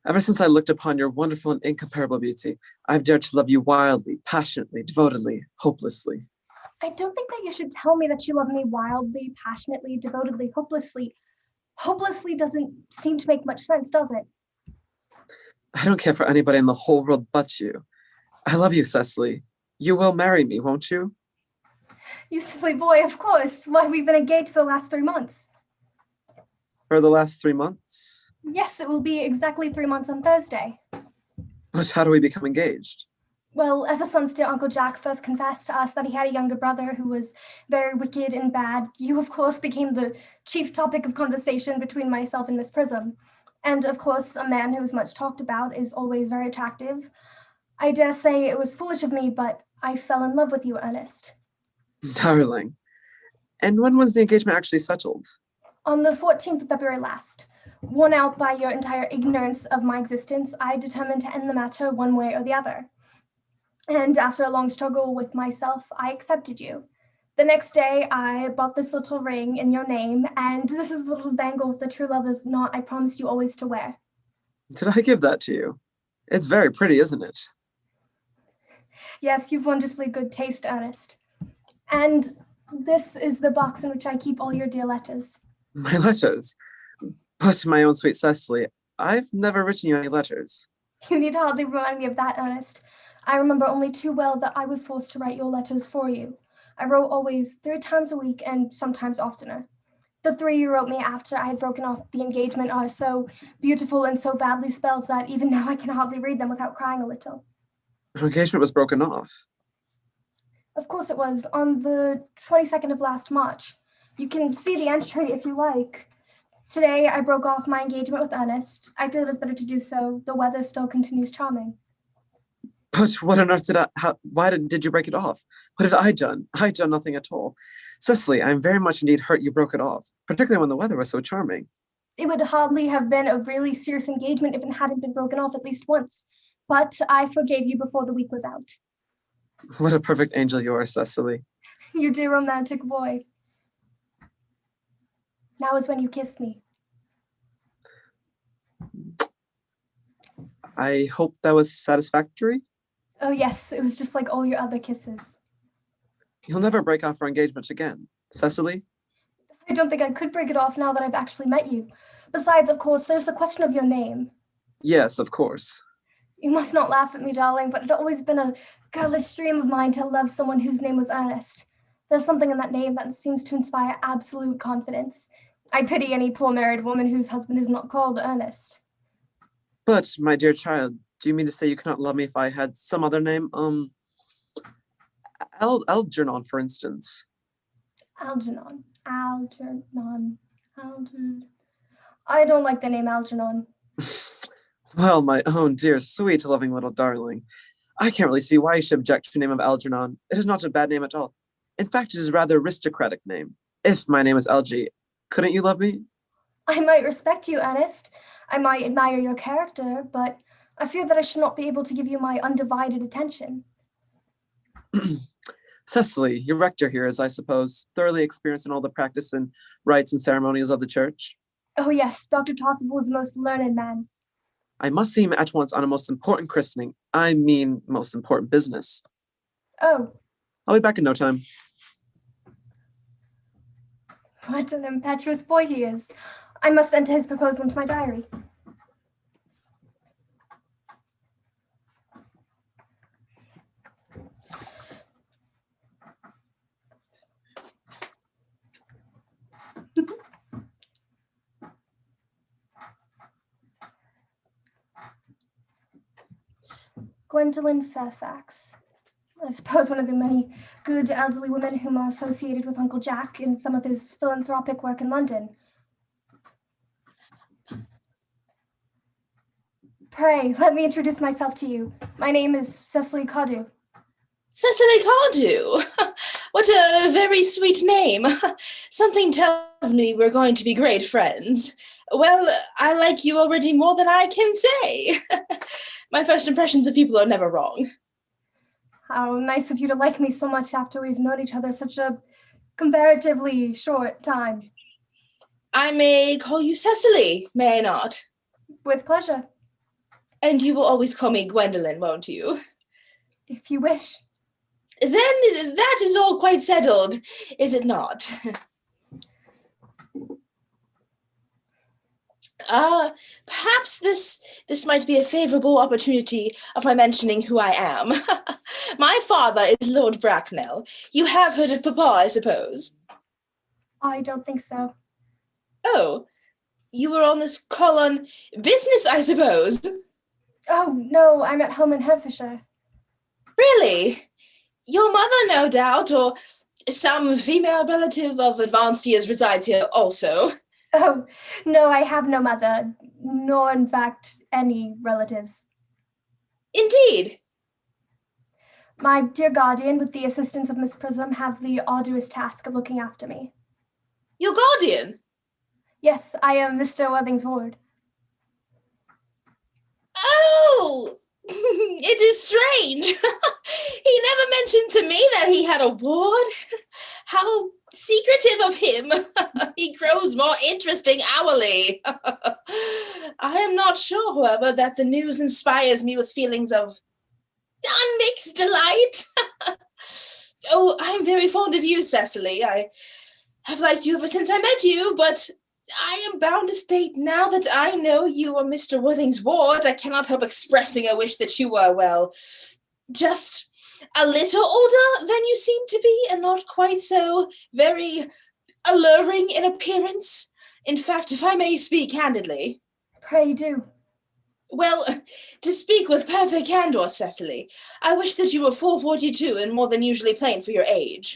ever since I looked upon your wonderful and incomparable beauty, I've dared to love you wildly, passionately, devotedly, hopelessly. I don't think that you should tell me that you love me wildly, passionately, devotedly, hopelessly. Hopelessly doesn't seem to make much sense, does it? I don't care for anybody in the whole world but you. I love you, Cecily. You will marry me, won't you? You silly boy, of course. Why, we've been engaged for the last 3 months. For the last 3 months? Yes, it will be exactly 3 months on Thursday. But how do we become engaged? Well, ever since dear Uncle Jack first confessed to us that he had a younger brother who was very wicked and bad, you, of course, became the chief topic of conversation between myself and Miss Prism. And, of course, a man who is much talked about is always very attractive. I dare say it was foolish of me, but I fell in love with you, Ernest. Darling. And when was the engagement actually settled? On the 14th of February last. Worn out by your entire ignorance of my existence, I determined to end the matter one way or the other. And after a long struggle with myself, I accepted you. The next day, I bought this little ring in your name, and this is the little bangle with the true lover's knot I promised you always to wear. Did I give that to you? It's very pretty, isn't it? Yes, you've wonderfully good taste, Ernest. And this is the box in which I keep all your dear letters. My letters? But my own sweet Cecily, I've never written you any letters. You need hardly remind me of that, Ernest. I remember only too well that I was forced to write your letters for you. I wrote always 3 times a week and sometimes oftener. The 3 you wrote me after I had broken off the engagement are so beautiful and so badly spelled that even now I can hardly read them without crying a little. Our engagement was broken off. Of course it was, on the 22nd of last March. You can see the entry if you like. Today I broke off my engagement with Ernest. I feel it is better to do so. The weather still continues charming. But what on earth did you break it off? What had I done? I'd done nothing at all. Cecily, I'm very much indeed hurt you broke it off, particularly when the weather was so charming. It would hardly have been a really serious engagement if it hadn't been broken off at least once. But I forgave you before the week was out. What a perfect angel you are, Cecily. You dear romantic boy. Now is when you kiss me. I hope that was satisfactory. Oh yes, it was just like all your other kisses. You'll never break off our engagement again, Cecily? I don't think I could break it off now that I've actually met you. Besides, of course, there's the question of your name. Yes, of course. You must not laugh at me, darling, but it had always been a girlish dream of mine to love someone whose name was Ernest. There's something in that name that seems to inspire absolute confidence. I pity any poor married woman whose husband is not called Ernest. But, my dear child, do you mean to say you cannot love me if I had some other name? Algernon, for instance. Algernon. I don't like the name Algernon. Well, my own dear, sweet, loving little darling. I can't really see why you should object to the name of Algernon. It is not a bad name at all. In fact, it is a rather aristocratic name. If my name is Algie, couldn't you love me? I might respect you, Ernest. I might admire your character, but I fear that I should not be able to give you my undivided attention. Cecily, your rector here is, I suppose, thoroughly experienced in all the practice and rites and ceremonials of the church. Oh yes, Dr. Tossable is a most learned man. I must see him at once on a most important christening. I mean, most important business. Oh. I'll be back in no time. What an impetuous boy he is. I must enter his proposal into my diary. Gwendolyn Fairfax. I suppose one of the many good elderly women whom are associated with Uncle Jack in some of his philanthropic work in London. Pray, let me introduce myself to you. My name is Cecily Cardew. Cecily Cardew? What a very sweet name. Something tells me we're going to be great friends. Well, I like you already more than I can say. My first impressions of people are never wrong. How nice of you to like me so much after we've known each other such a comparatively short time. I may call you Cecily, may I not? With pleasure. And you will always call me Gwendolyn, won't you? If you wish. Then that is all quite settled, is it not? Perhaps this might be a favorable opportunity of my mentioning who I am. My father is Lord Bracknell. You have heard of Papa, I suppose. I don't think so. Oh, you were on this call on business, I suppose. Oh, no, I'm at home in Hertfordshire. Really? Your mother, no doubt, or some female relative of advanced years resides here also. Oh, no, I have no mother, nor in fact any relatives. Indeed. My dear guardian, with the assistance of Miss Prism, have the arduous task of looking after me. Your guardian? Yes, I am Mr. Worthing's ward. Oh, it is strange. He never mentioned to me that he had a ward. How secretive of him. He grows more interesting hourly. I am not sure, however, that the news inspires me with feelings of unmixed delight. Oh, I am very fond of you, Cecily. I have liked you ever since I met you, but I am bound to state now that I know you are Mr. Worthing's ward. I cannot help expressing a wish that you were, well, just a little older than you seem to be, and not quite so very alluring in appearance. In fact, if I may speak candidly. Pray do. Well, to speak with perfect candor, Cecily, I wish that you were 442 and more than usually plain for your age.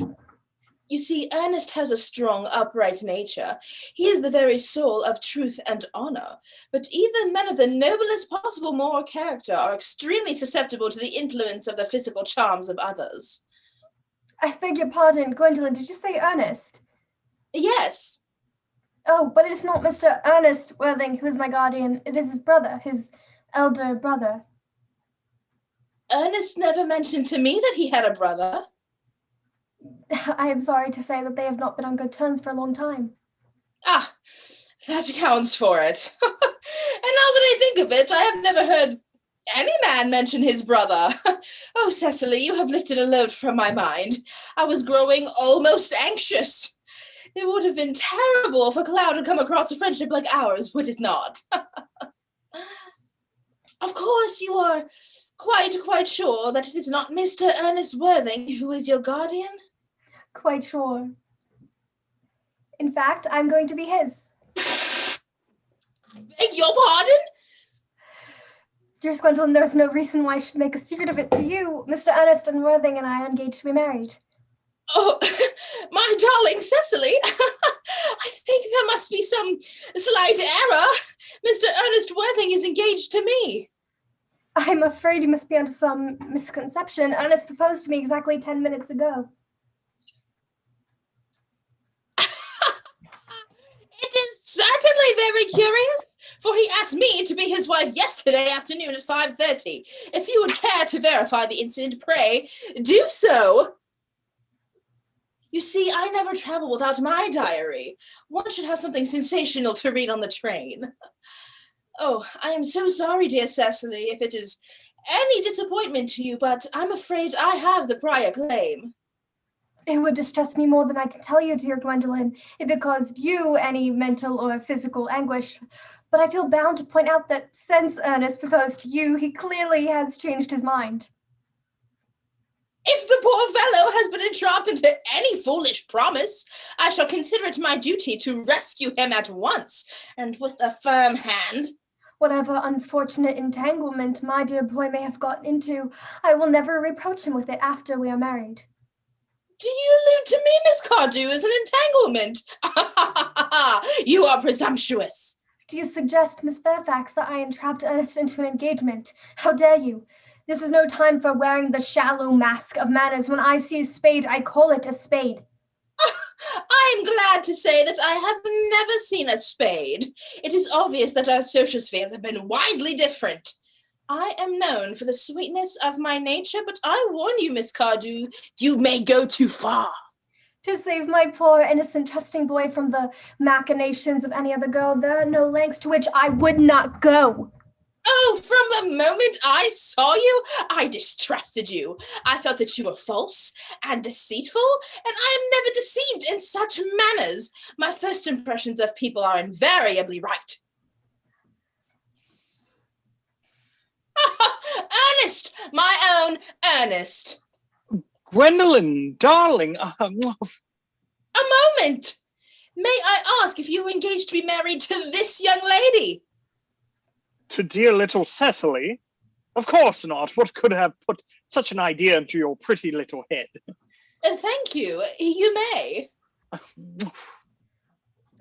You see, Ernest has a strong, upright nature. He is the very soul of truth and honor. But even men of the noblest possible moral character are extremely susceptible to the influence of the physical charms of others. I beg your pardon, Gwendolyn, did you say Ernest? Yes. Oh, but it is not Mr. Ernest Worthing who is my guardian. It is his brother, his elder brother. Ernest never mentioned to me that he had a brother. I am sorry to say that they have not been on good terms for a long time. Ah, that accounts for it. And now that I think of it, I have never heard any man mention his brother. Oh, Cecily, you have lifted a load from my mind. I was growing almost anxious. It would have been terrible if a cloud had come across a friendship like ours, would it not? Of course, you are quite sure that it is not Mr. Ernest Worthing who is your guardian? Quite sure. In fact, I'm going to be his. I beg your pardon? Dear Gwendolyn, there's no reason why I should make a secret of it to you. Mr. Ernest and Worthing and I are engaged to be married. Oh, my darling Cecily, I think there must be some slight error. Mr. Ernest Worthing is engaged to me. I'm afraid you must be under some misconception. Ernest proposed to me exactly 10 minutes ago. It is certainly very curious, for he asked me to be his wife yesterday afternoon at 5:30. If you would care to verify the incident, pray do so. You see, I never travel without my diary. One should have something sensational to read on the train. Oh, I am so sorry, dear Cecily, if it is any disappointment to you, but I'm afraid I have the prior claim. It would distress me more than I can tell you, dear Gwendolyn, if it caused you any mental or physical anguish. But I feel bound to point out that since Ernest proposed to you, he clearly has changed his mind. If the poor fellow has been entrapped into any foolish promise, I shall consider it my duty to rescue him at once, and with a firm hand. Whatever unfortunate entanglement my dear boy may have gotten into, I will never reproach him with it after we are married. Do you allude to me, Miss Cardew, as an entanglement? You are presumptuous. Do you suggest, Miss Fairfax, that I entrapped Ernest into an engagement? How dare you? This is no time for wearing the shallow mask of manners. When I see a spade, I call it a spade. I am glad to say that I have never seen a spade. It is obvious that our social spheres have been widely different. I am known for the sweetness of my nature, but I warn you, Miss Cardew, you may go too far. To save my poor, innocent, trusting boy from the machinations of any other girl, there are no lengths to which I would not go. Oh, from the moment I saw you, I distrusted you. I felt that you were false and deceitful, and I am never deceived in such manners. My first impressions of people are invariably right. Ernest, my own Ernest. Gwendolyn, darling. A moment. May I ask if you were engaged to be married to this young lady? To dear little Cecily? Of course not. What could have put such an idea into your pretty little head? Thank you. You may.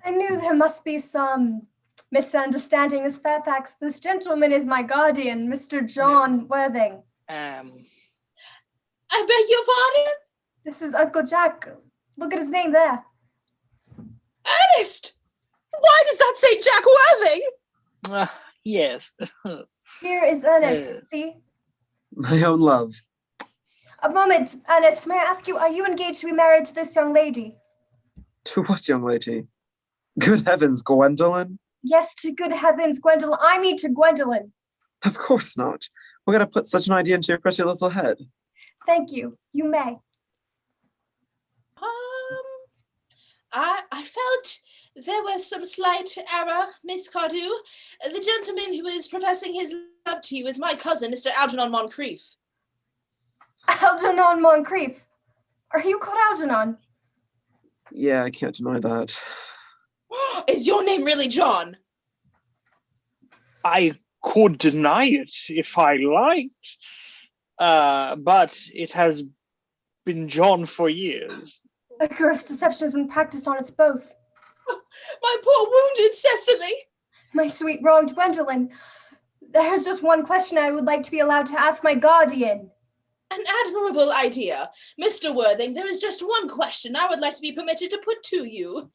I knew there must be some misunderstanding, Miss Fairfax. This gentleman is my guardian, Mr. John Worthing. I beg your pardon? This is Uncle Jack. Look at his name there. Ernest! Why does that say Jack Worthing? Yes. Here is Ernest, see? My own love. A moment, Ernest, may I ask you, are you engaged to be married to this young lady? To what young lady? Good heavens, Gwendolyn? Yes, to good heavens, Gwendolyn. I mean to Gwendolyn. Of course not. We're gonna put such an idea into your pretty little head. Thank you. You may. I felt there was some slight error, Miss Cardew. The gentleman who is professing his love to you is my cousin, Mr. Algernon Moncrief. Algernon Moncrief. Are you called Algernon? Yeah, I can't deny that. Is your name really John? I could deny it if I liked, but it has been John for years. A gross deception has been practiced on us both. My poor wounded Cecily. My sweet wronged Gwendolyn. There's just one question I would like to be allowed to ask my guardian. An admirable idea. Mr. Worthing, there is just one question I would like to be permitted to put to you.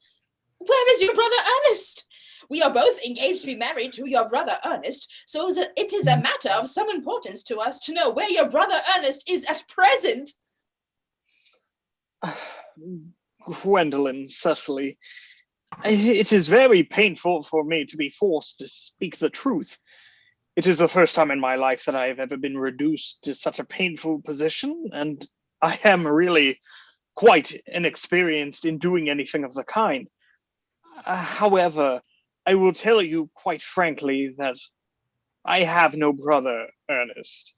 Where is your brother Ernest? We are both engaged to be married to your brother Ernest, so it is a matter of some importance to us to know where your brother Ernest is at present. Gwendolyn, Cecily, it is very painful for me to be forced to speak the truth. It is the first time in my life that I have ever been reduced to such a painful position, and I am really quite inexperienced in doing anything of the kind. However, I will tell you quite frankly that I have no brother, Ernest.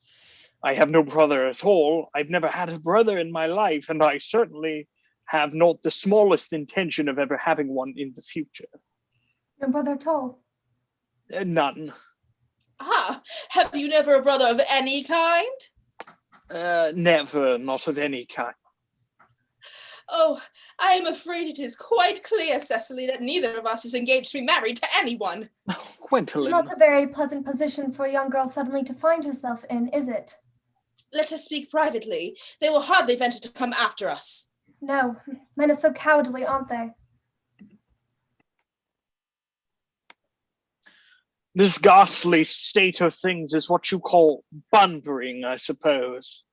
I have no brother at all. I've never had a brother in my life, and I certainly have not the smallest intention of ever having one in the future. No brother at all? None. Have you never a brother of any kind? Never, not of any kind. Oh, I am afraid it is quite clear, Cecily, that neither of us is engaged to be married to anyone. Gwendolyn. It's not a very pleasant position for a young girl suddenly to find herself in, is it? Let us speak privately. They will hardly venture to come after us. No, men are so cowardly, aren't they? This ghastly state of things is what you call bunburying, I suppose.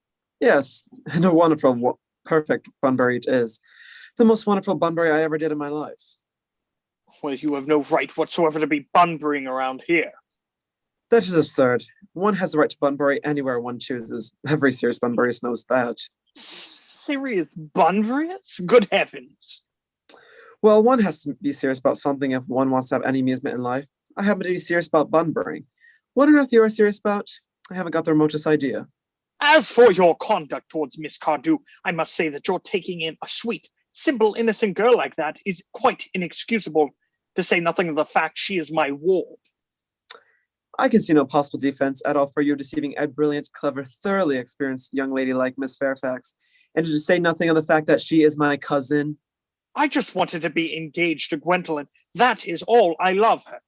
Yes, and a wonderful, perfect Bunbury it is. The most wonderful Bunbury I ever did in my life. Well, you have no right whatsoever to be bunburying around here. That is absurd. One has the right to Bunbury anywhere one chooses. Every serious Bunburyist knows that. Serious Bunburyist? Good heavens. Well, one has to be serious about something if one wants to have any amusement in life. I happen to be serious about Bunburying. What on earth you are serious about? I haven't got the remotest idea. As for your conduct towards Miss Cardew, I must say that your taking in a sweet, simple, innocent girl like that is quite inexcusable, to say nothing of the fact she is my ward. I can see no possible defense at all for you deceiving a brilliant, clever, thoroughly experienced young lady like Miss Fairfax, and to say nothing of the fact that she is my cousin. I just wanted to be engaged to Gwendolyn. That is all. I love her.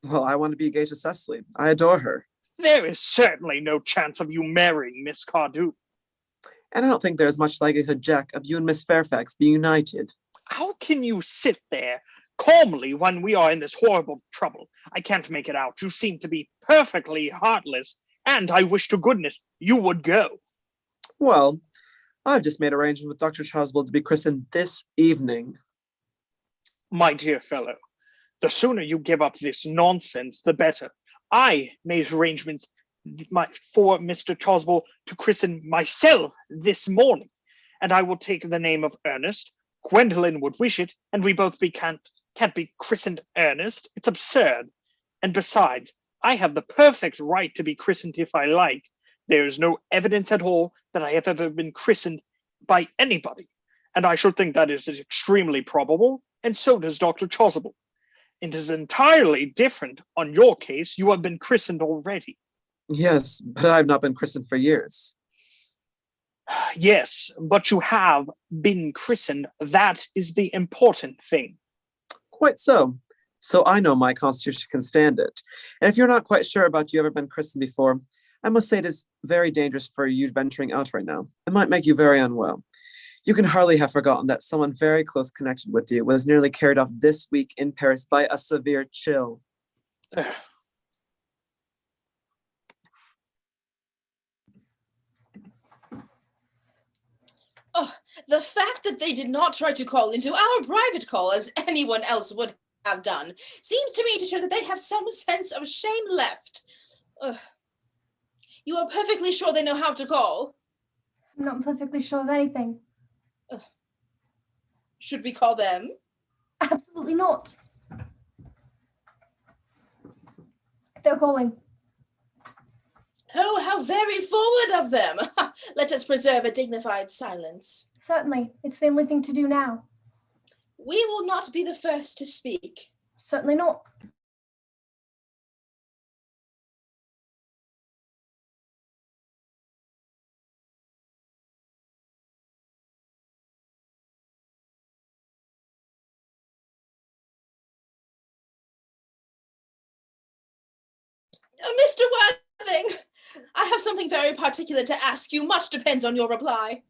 Well, I want to be engaged to Cecily. I adore her. There is certainly no chance of you marrying Miss Cardew. And I don't think there's much likelihood, Jack, of you and Miss Fairfax being united. How can you sit there calmly when we are in this horrible trouble? I can't make it out. You seem to be perfectly heartless, and I wish to goodness you would go. Well, I've just made arrangements with Dr. Choswell to be christened this evening. My dear fellow, the sooner you give up this nonsense, the better. I made arrangements for Mr. Choswell to christen myself this morning, and I will take the name of Ernest. Gwendolyn would wish it, and we both can't be christened Ernest. It's absurd. And besides, I have the perfect right to be christened if I like. There is no evidence at all that I have ever been christened by anybody, and I should think that is extremely probable, and so does Dr. Chasuble. It is entirely different on your case. You have been christened already. Yes, but I've not been christened for years. Yes, but you have been christened. That is the important thing. Quite so. So I know my constitution can stand it. And if you're not quite sure about you ever been christened before, I must say it is very dangerous for you venturing out right now. It might make you very unwell. You can hardly have forgotten that someone very close connected with you was nearly carried off this week in Paris by a severe chill. Oh, the fact that they did not try to call into our private call as anyone else would have done seems to me to show that they have some sense of shame left. Ugh. You are perfectly sure they know how to call? I'm not perfectly sure of anything. Should we call them? Absolutely not. They're calling. Oh, how very forward of them! Let us preserve a dignified silence. Certainly. It's the only thing to do now. We will not be the first to speak. Certainly not. Mr. Worthing, I have something very particular to ask you. Much depends on your reply.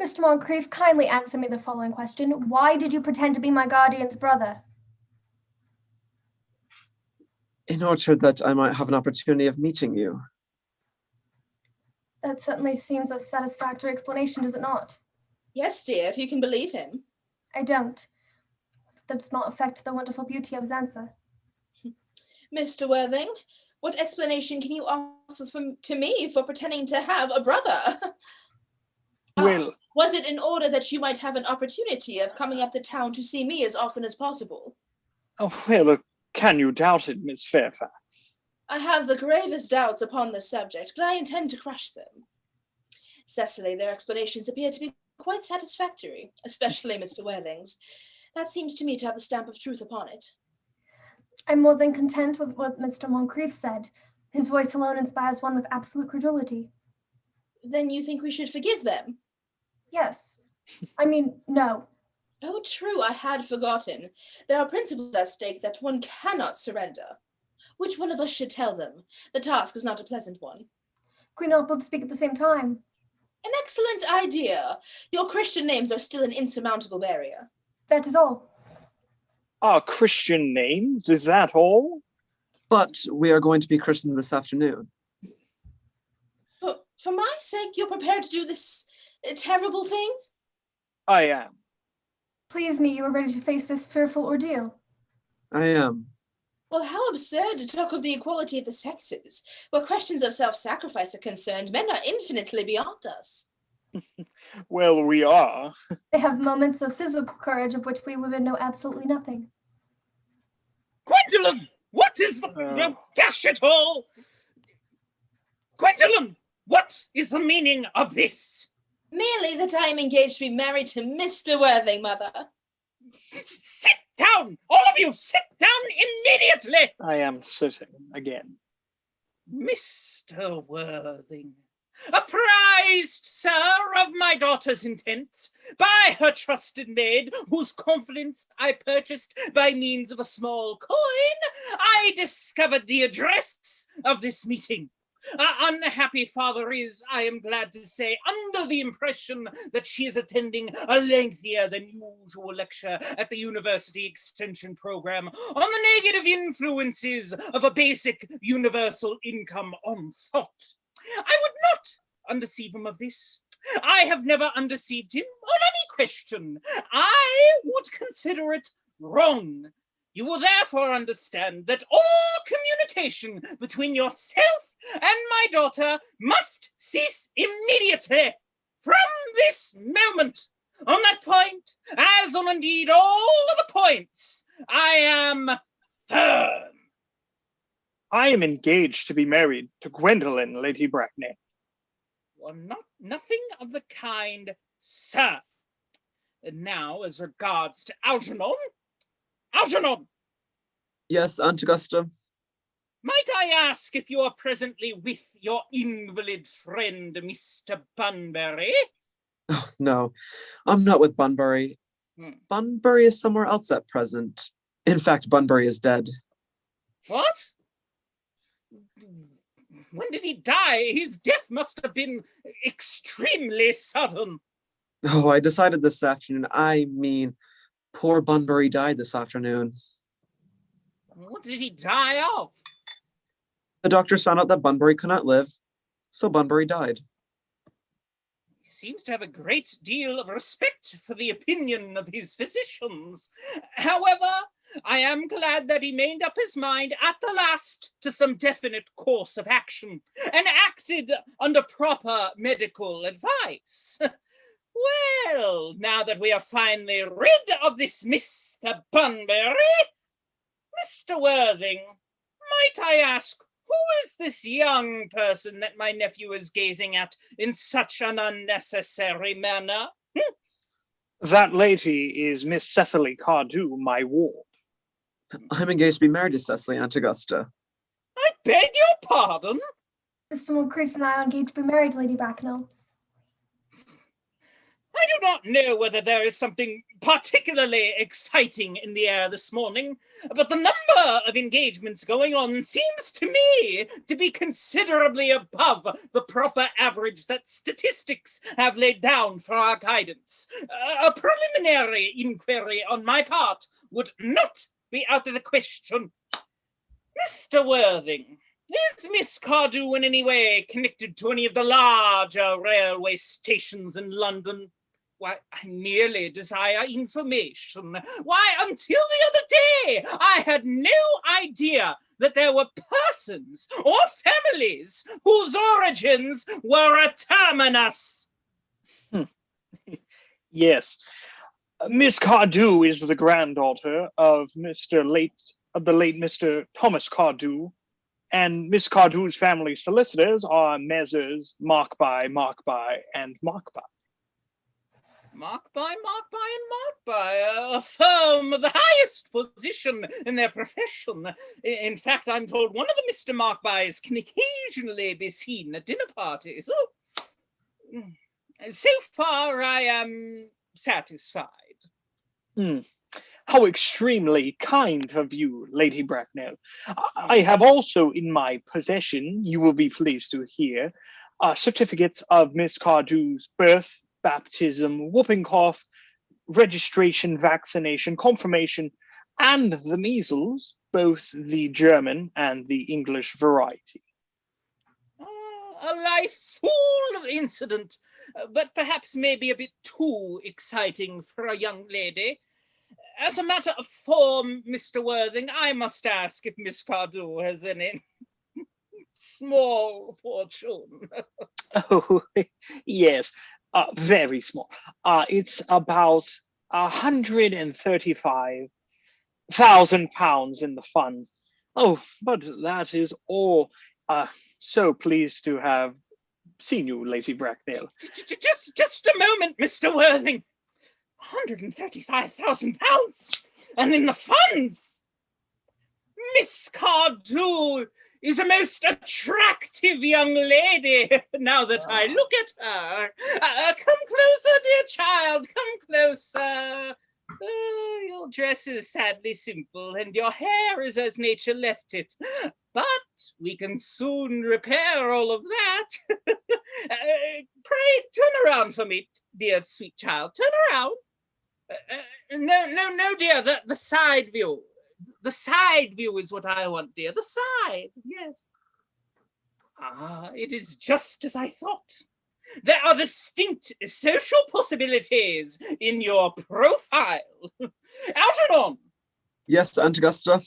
Mr. Moncrief, kindly answer me the following question. Why did you pretend to be my guardian's brother? In order that I might have an opportunity of meeting you. That certainly seems a satisfactory explanation, does it not? Yes, dear, if you can believe him. I don't. That does not affect the wonderful beauty of his answer. Mr. Worthing, what explanation can you offer to me for pretending to have a brother? Well, was it in order that you might have an opportunity of coming up to town to see me as often as possible? oh, well, can you doubt it, Miss Fairfax? I have the gravest doubts upon this subject, but I intend to crush them. Cecily, their explanations appear to be quite satisfactory, especially Mr. Worthing's. That seems to me to have the stamp of truth upon it. I'm more than content with what Mr. Moncrief said. His voice alone inspires one with absolute credulity. Then you think we should forgive them? Yes. I mean, no. Oh, true, I had forgotten. There are principles at stake that one cannot surrender. Which one of us should tell them? The task is not a pleasant one. We not both speak at the same time. An excellent idea. Your Christian names are still an insurmountable barrier. That is all. Our Christian names, is that all? But we are going to be christened this afternoon. For my sake, you're prepared to do this terrible thing? I am. Please me, you are ready to face this fearful ordeal. I am. Well, how absurd to talk of the equality of the sexes. Where questions of self-sacrifice are concerned, men are infinitely beyond us. Well, we are. They have moments of physical courage of which we women know absolutely nothing. Gwendolyn, what is the dash it all? Gwendolyn, what is the meaning of this? Merely that I am engaged to be married to Mr. Worthing, Mother. Sit down! All of you, sit down immediately! I am sitting again. Mr. Worthing, apprised, sir, of my daughter's intents by her trusted maid, whose confidence I purchased by means of a small coin, I discovered the address of this meeting. Our unhappy father is, I am glad to say, under the impression that she is attending a lengthier than usual lecture at the University Extension Program on the negative influences of a basic universal income on thought. I would not undeceive him of this. I have never undeceived him on any question. I would consider it wrong. You will therefore understand that all communication between yourself and my daughter must cease immediately from this moment. On that point, as on indeed all other points, I am firm. I am engaged to be married to Gwendolen, Lady Bracknell. Well, nothing of the kind, sir. And now, as regards to Algernon. Algernon! Yes, Aunt Augusta. Might I ask if you are presently with your invalid friend, Mr. Bunbury? Oh, no, I'm not with Bunbury. Bunbury is somewhere else at present. In fact, Bunbury is dead. What? When did he die? His death must have been extremely sudden. Oh, I decided this afternoon. I mean, poor Bunbury died this afternoon. What did he die of? The doctors found out that Bunbury could not live, so Bunbury died. He seems to have a great deal of respect for the opinion of his physicians. However, I am glad that he made up his mind at the last to some definite course of action and acted under proper medical advice. Well, now that we are finally rid of this Mr. Bunbury, Mr. Worthing, might I ask, who is this young person that my nephew is gazing at in such an unnecessary manner? That lady is Miss Cecily Cardew, my ward. I'm engaged to be married to Cecily, Aunt Augusta. I beg your pardon? Mr. Moncrief and I are engaged to be married, Lady Bracknell. I do not know whether there is something particularly exciting in the air this morning, but the number of engagements going on seems to me to be considerably above the proper average that statistics have laid down for our guidance. A preliminary inquiry on my part would not be out of the question. Mr. Worthing, is Miss Cardew in any way connected to any of the larger railway stations in London? Why, I merely desire information. Why, until the other day, I had no idea that there were persons or families whose origins were a terminus. Yes. Miss Cardew is the granddaughter of the late Mr. Thomas Cardew, and Miss Cardew's family solicitors are Messrs. Markby, and Markby. Markby, and Markby, a firm of the highest position in their profession. In fact, I'm told one of the Mr. Markbys can occasionally be seen at dinner parties. Oh. So far, I am satisfied. How extremely kind of you, Lady Bracknell. I have also in my possession, you will be pleased to hear, certificates of Miss Cardew's birth, baptism, whooping cough, registration, vaccination, confirmation, and the measles, both the German and the English variety. A life full of incident, but perhaps maybe a bit too exciting for a young lady. As a matter of form, Mr. Worthing, I must ask if Miss Cardew has any small fortune. Oh, yes, very small. It's about £135,000 in the funds. Oh, but that is all. So pleased to have seen you, Lady Bracknell. Just a moment, Mr. Worthing. £135,000, and in the funds. Miss Cardew is a most attractive young lady, now that I look at her. Come closer, dear child, come closer. Oh, your dress is sadly simple, and your hair is as nature left it. But we can soon repair all of that. Pray, turn around for me, dear sweet child. Turn around. No, dear, the side view. The side view is what I want, dear. The side, yes. It is just as I thought. There are distinct social possibilities in your profile. Algernon! Yes, Aunt Augusta.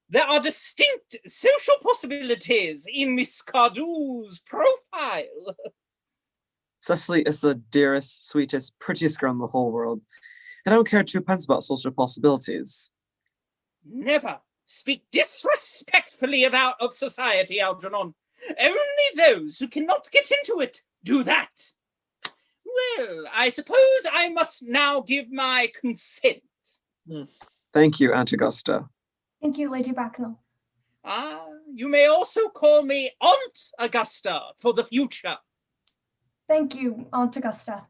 There are distinct social possibilities in Miss Cardew's profile. Cecily is the dearest, sweetest, prettiest girl in the whole world, and I don't care twopence about social possibilities. Never speak disrespectfully of society, Algernon. Only those who cannot get into it do that. Well, I suppose I must now give my consent. Thank you, Aunt Augusta. Thank you, Lady Bracknell. You may also call me Aunt Augusta for the future. Thank you, Aunt Augusta.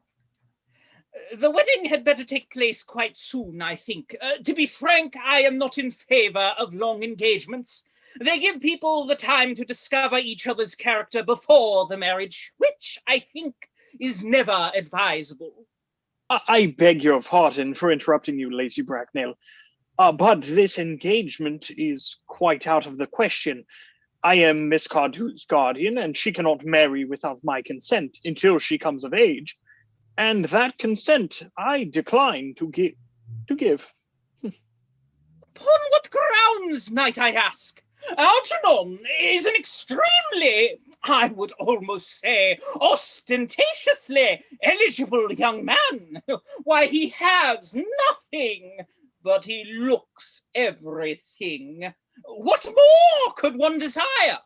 The wedding had better take place quite soon, I think. To be frank, I am not in favor of long engagements. They give people the time to discover each other's character before the marriage, which I think is never advisable. I beg your pardon for interrupting you, Lady Bracknell. But this engagement is quite out of the question. I am Miss Cardew's guardian, and she cannot marry without my consent until she comes of age. And that consent I decline to give. Upon what grounds, might I ask? Algernon is an extremely, I would almost say, ostentatiously eligible young man. Why, he has nothing, but he looks everything. What more could one desire?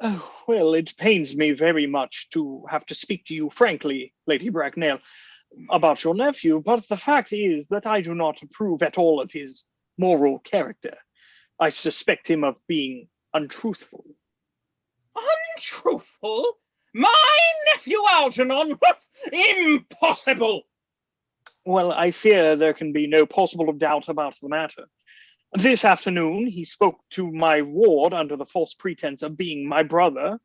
Oh, well, it pains me very much to have to speak to you frankly, Lady Bracknell, about your nephew, but the fact is that I do not approve at all of his moral character. I suspect him of being untruthful. Untruthful? My nephew Algernon? Impossible! Well, I fear there can be no possible doubt about the matter. This afternoon, he spoke to my ward under the false pretense of being my brother.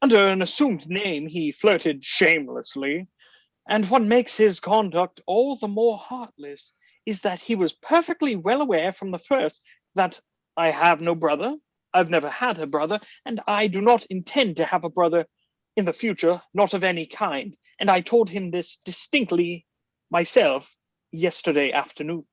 Under an assumed name, he flirted shamelessly. And what makes his conduct all the more heartless is that he was perfectly well aware from the first that I have no brother, I've never had a brother, and I do not intend to have a brother in the future, not of any kind. And I told him this distinctly myself yesterday afternoon.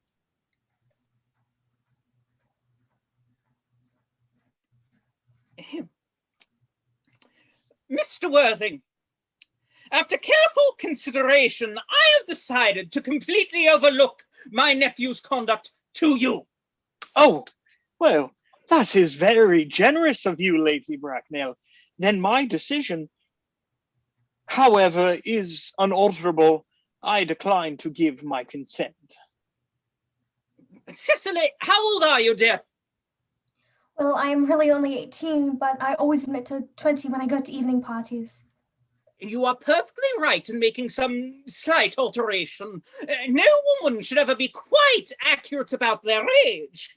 Mr. Worthing, after careful consideration, I have decided to completely overlook my nephew's conduct to you. Oh, well, that is very generous of you, Lady Bracknell. Then my decision, however, is unalterable. I decline to give my consent. Cecily, how old are you, dear? Well, I am really only 18, but I always admit to 20 when I go to evening parties. You are perfectly right in making some slight alteration. No woman should ever be quite accurate about their age.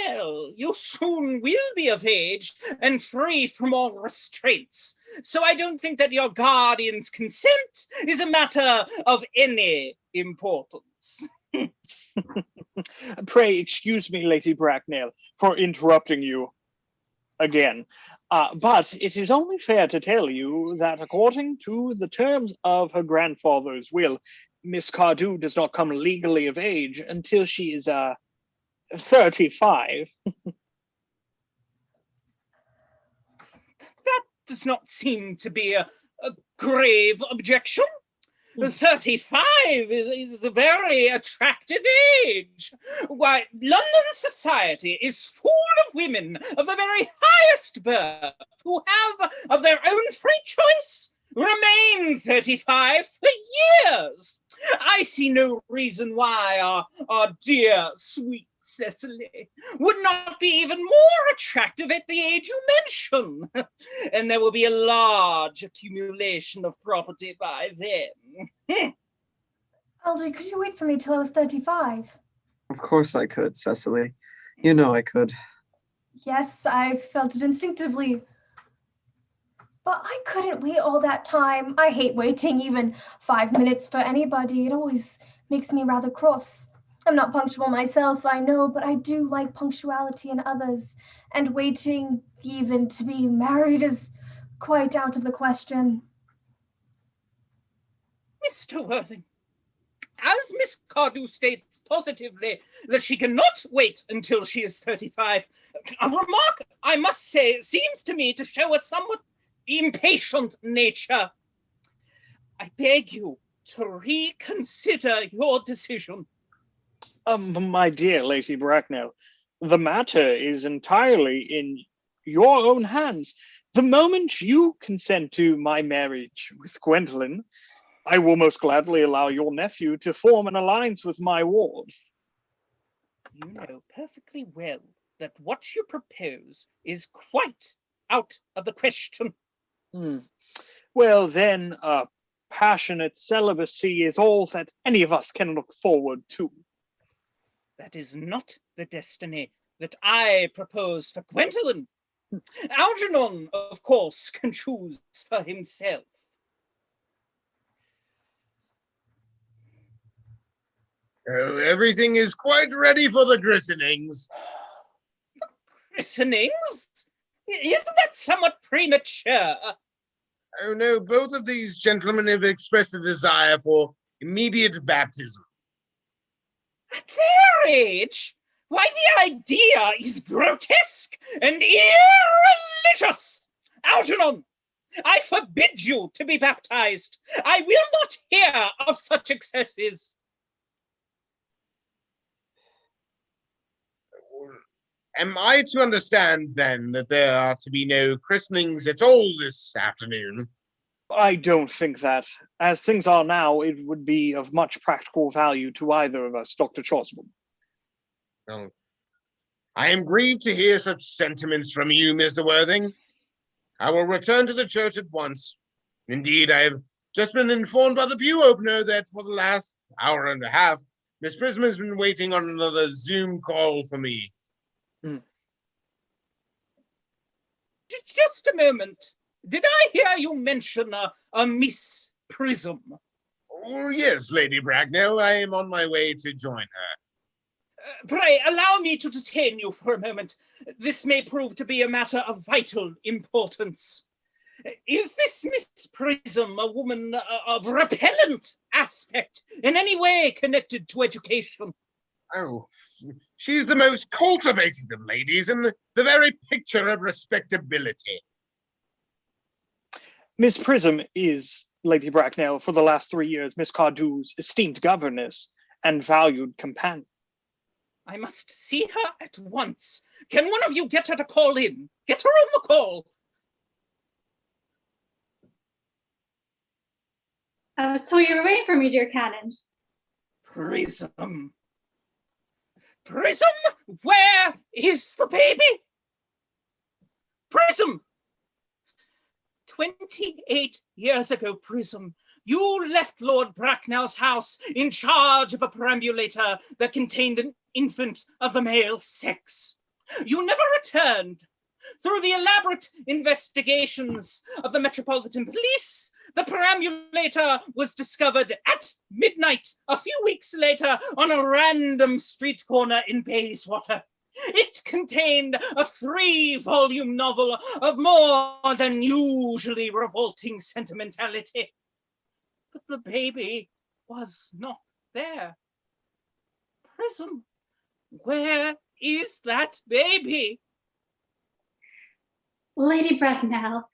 Well, you soon will be of age and free from all restraints. So I don't think that your guardian's consent is a matter of any importance. Pray excuse me, Lady Bracknell, for interrupting you again. But it is only fair to tell you that according to the terms of her grandfather's will, Miss Cardew does not come legally of age until she is 35. That does not seem to be a grave objection. 35 is a very attractive age. Why, London society is full of women of the very highest birth who have, of their own free choice, remained 35 for years. I see no reason why our dear, sweet Cecily would not be even more attractive at the age you mention. And there will be a large accumulation of property by then. Algie, could you wait for me till I was 35? Of course I could, Cecily. You know I could. Yes, I felt it instinctively. But I couldn't wait all that time. I hate waiting even 5 minutes for anybody. It always makes me rather cross. I'm not punctual myself, I know, but I do like punctuality in others. And waiting even to be married is quite out of the question. Mr. Worthing, as Miss Cardew states positively that she cannot wait until she is 35, a remark, I must say, seems to me to show a somewhat impatient nature. I beg you to reconsider your decision. My dear Lady Bracknell, The matter is entirely in your own hands. The moment you consent to my marriage with Gwendolyn, I will most gladly allow your nephew to form an alliance with my ward. You know perfectly well that what you propose is quite out of the question. Well, then, passionate celibacy is all that any of us can look forward to. That is not the destiny that I propose for Gwendolyn. Algernon, of course, can choose for himself. Oh, everything is quite ready for the christenings. Christenings? Isn't that somewhat premature? Oh no, both of these gentlemen have expressed a desire for immediate baptism. At their age? Why, the idea is grotesque and irreligious! Algernon, I forbid you to be baptized. I will not hear of such excesses. Am I to understand, then, that there are to be no christenings at all this afternoon? I don't think that. As things are now, it would be of much practical value to either of us, Dr. Choswell. Well, I am grieved to hear such sentiments from you, Mr. Worthing. I will return to the church at once. Indeed, I have just been informed by the pew opener that for the last hour and a half, Miss Prism has been waiting on another Zoom call for me. Just a moment. Did I hear you mention a Miss Prism? Oh, yes, Lady Bracknell. I am on my way to join her. Pray, allow me to detain you for a moment. This may prove to be a matter of vital importance. Is this Miss Prism a woman of repellent aspect, in any way connected to education? Oh, she's the most cultivated of ladies and the very picture of respectability. Miss Prism is, Lady Bracknell, for the last 3 years, Miss Cardew's esteemed governess and valued companion. I must see her at once. Can one of you get her to call in? Get her on the call. I was told you were waiting for me, dear Canon. Prism. Prism, where is the baby? Prism! 28 years ago, Prism, you left Lord Bracknell's house in charge of a perambulator that contained an infant of the male sex. You never returned. Through the elaborate investigations of the Metropolitan Police, the perambulator was discovered at midnight a few weeks later on a random street corner in Bayswater. It contained a 3-volume novel of more than usually revolting sentimentality. But the baby was not there. Prism, where is that baby? Lady Bracknell,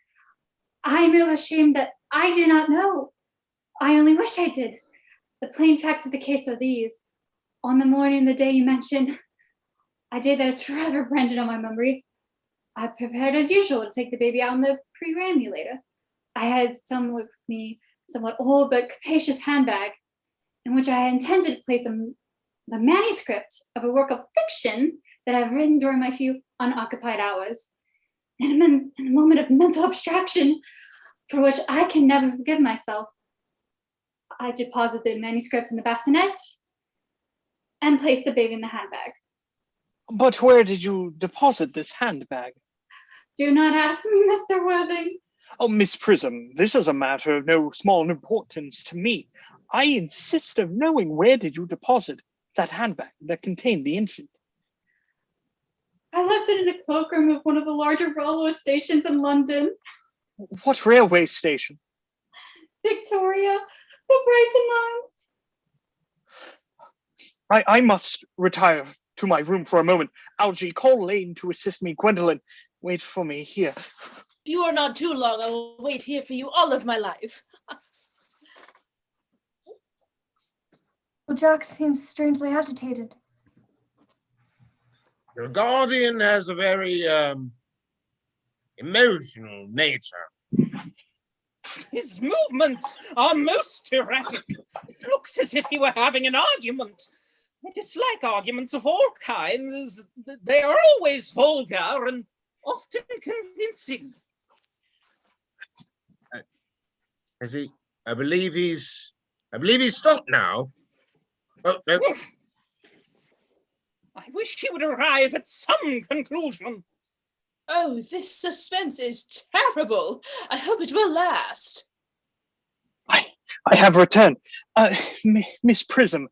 I am ashamed that I do not know. I only wish I did. The plain facts of the case are these. On the morning, the day you mentioned, a day that is forever branded on my memory, I prepared as usual to take the baby out in the perambulator. I had some with me, somewhat old but capacious handbag, in which I had intended to place the manuscript of a work of fiction that I've written during my few unoccupied hours. In a moment of mental abstraction, for which I can never forgive myself, I deposited the manuscript in the bassinet and placed the baby in the handbag. But where did you deposit this handbag? Do not ask me, Mr. Worthing. Oh, Miss Prism, this is a matter of no small importance to me. I insist on knowing where did you deposit that handbag that contained the infant? I left it in a cloakroom of one of the larger railway stations in London. What railway station? Victoria, the Brighton line. I must retire to my room for a moment. Algie, call Lane to assist me. Gwendolyn, wait for me here. You are not too long. I will wait here for you all of my life. Well, Jack seems strangely agitated. Your guardian has a very emotional nature. His movements are most erratic. It looks as if he were having an argument. I dislike arguments of all kinds. They are always vulgar and often convincing. Has he? I believe he's stopped now. Oh no. I wish he would arrive at some conclusion. Oh, this suspense is terrible. I hope it will last. I have returned. Miss Prism,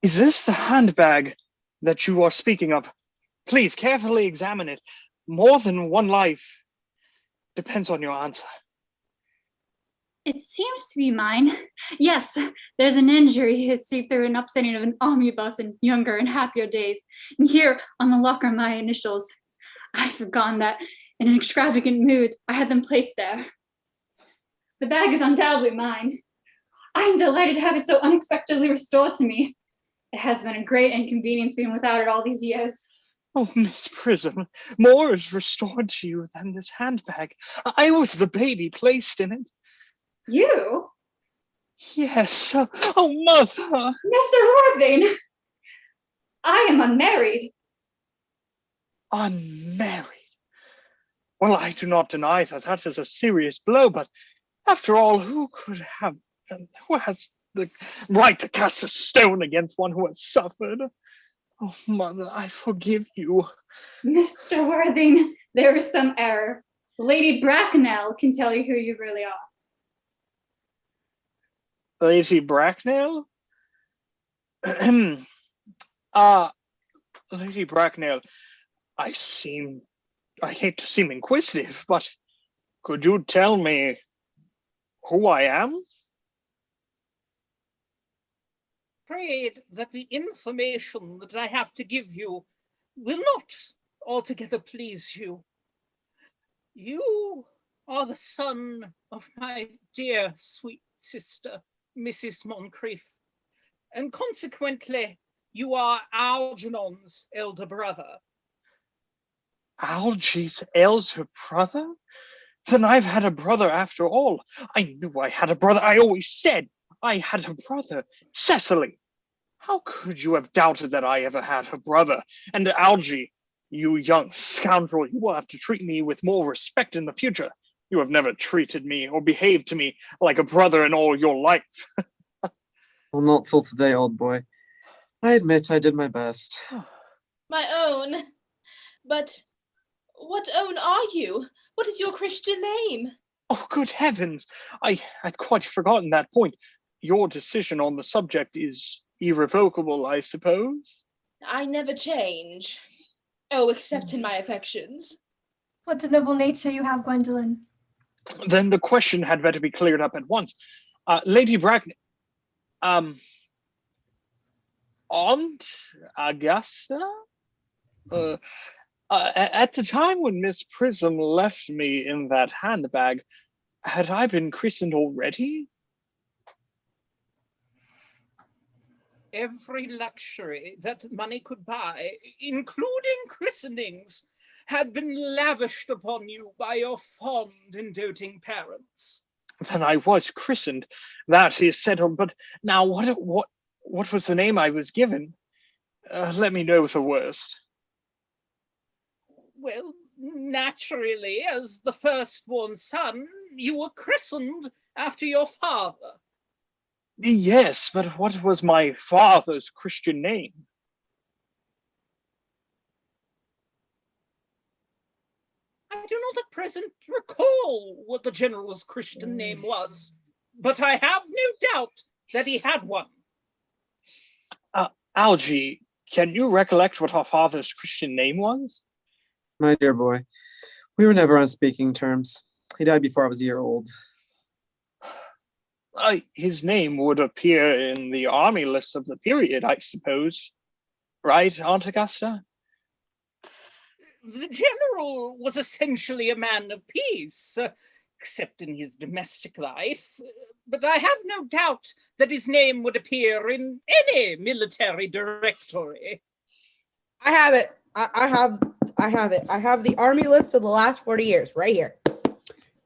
is this the handbag that you are speaking of? Please carefully examine it. More than one life depends on your answer. It seems to be mine. Yes, there's an injury received through an upsetting of an omnibus in younger and happier days. And here on the locker, my initials. I'd forgotten that in an extravagant mood, I had them placed there. The bag is undoubtedly mine. I'm delighted to have it so unexpectedly restored to me. It has been a great inconvenience being without it all these years. Oh, Miss Prism, more is restored to you than this handbag. I was the baby placed in it. You? Yes. Oh, Mother. Mr. Worthing! I am unmarried. Unmarried? Well, I do not deny that that is a serious blow, but after all, who has the right to cast a stone against one who has suffered? Oh, Mother, I forgive you. Mr. Worthing, there is some error. Lady Bracknell can tell you who you really are. Lady Bracknell? Lady Bracknell, I hate to seem inquisitive, but could you tell me who I am? Afraid that the information that I have to give you will not altogether please you. You are the son of my dear sweet sister, Mrs. Moncrief, and consequently, you are Algernon's elder brother. Algy's elder brother? Then I've had a brother after all. I knew I had a brother. I always said I had a brother. Cecily, how could you have doubted that I ever had a brother? And Algy, you young scoundrel, you will have to treat me with more respect in the future. You have never treated me or behaved to me like a brother in all your life. Well, not till today, old boy. I admit I did my best. My own. But what own are you? What is your Christian name? Oh, good heavens. I had quite forgotten that point. Your decision on the subject is irrevocable, I suppose? I never change. Oh, except in my affections. What a noble nature you have, Gwendolyn. Then the question had better be cleared up at once. Lady Bracknell, Aunt Augusta? At the time when Miss Prism left me in that handbag, had I been christened already? Every luxury that money could buy, including christenings, had been lavished upon you by your fond and doting parents. Then I was christened. That is settled. But now, what was the name I was given? Let me know the worst. Well, naturally, as the firstborn son, you were christened after your father. Yes, but what was my father's Christian name? I do not at present recall what the general's Christian name was, but I have no doubt that he had one. Algy, can you recollect what our father's Christian name was? My dear boy, we were never on speaking terms. He died before I was a year old. His name would appear in the army lists of the period, I suppose. Right, Aunt Augusta? The general was essentially a man of peace, except in his domestic life, but I have no doubt that his name would appear in any military directory. I have it. I have it. I have the Army list of the last 40 years right here.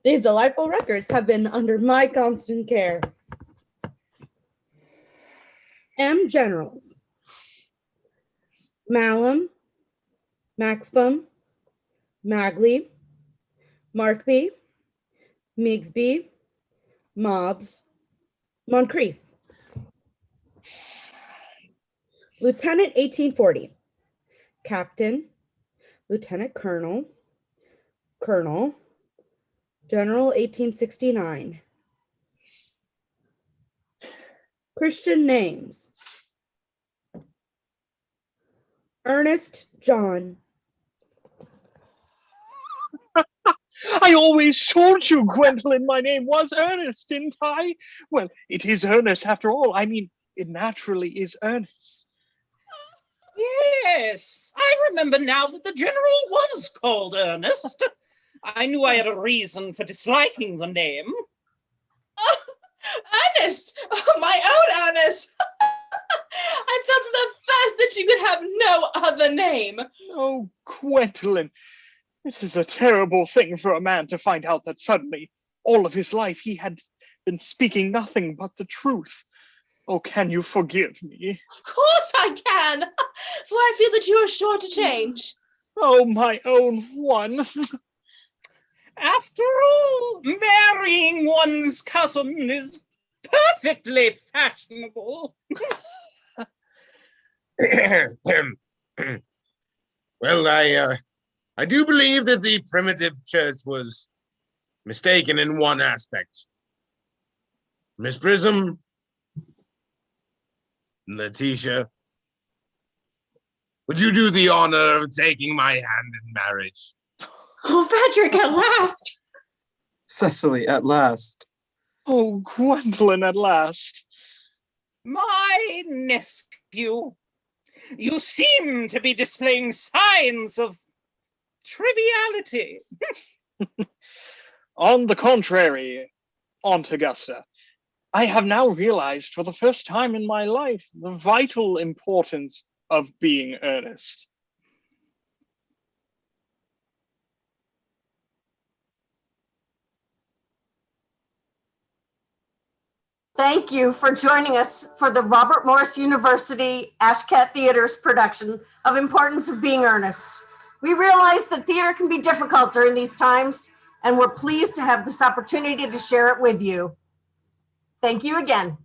These delightful records have been under my constant care. M. Generals: Malum, Maxbum, Magley, Markby, Migsby, Mobbs, Moncrief. Lieutenant 1840, Captain, Lieutenant Colonel, Colonel, General 1869. Christian names: Ernest John. I always told you, Gwendolyn, my name was Ernest, didn't I? Well, it is Ernest after all. I mean, it naturally is Ernest. Yes, I remember now that the general was called Ernest. I knew I had a reason for disliking the name. Ernest! Oh, my own Ernest! I felt from the first that you could have no other name. Oh, Gwendolyn, it is a terrible thing for a man to find out that suddenly, all of his life, he had been speaking nothing but the truth. Oh, can you forgive me? Of course I can, for I feel that you are sure to change. Oh, my own one. After all, marrying one's cousin is perfectly fashionable. Well, I do believe that the primitive church was mistaken in one aspect. Miss Prism, Letitia, would you do the honor of taking my hand in marriage? Oh, Frederick, at last! Cecily, at last. Oh, Gwendolyn, at last. My nephew, you seem to be displaying signs of triviality. On the contrary, Aunt Augusta, I have now realized for the first time in my life the vital importance of being earnest. Thank you for joining us for the Robert Morris University Ashcat Theater's production of Importance of Being Earnest. We realize that theater can be difficult during these times, and we're pleased to have this opportunity to share it with you. Thank you again.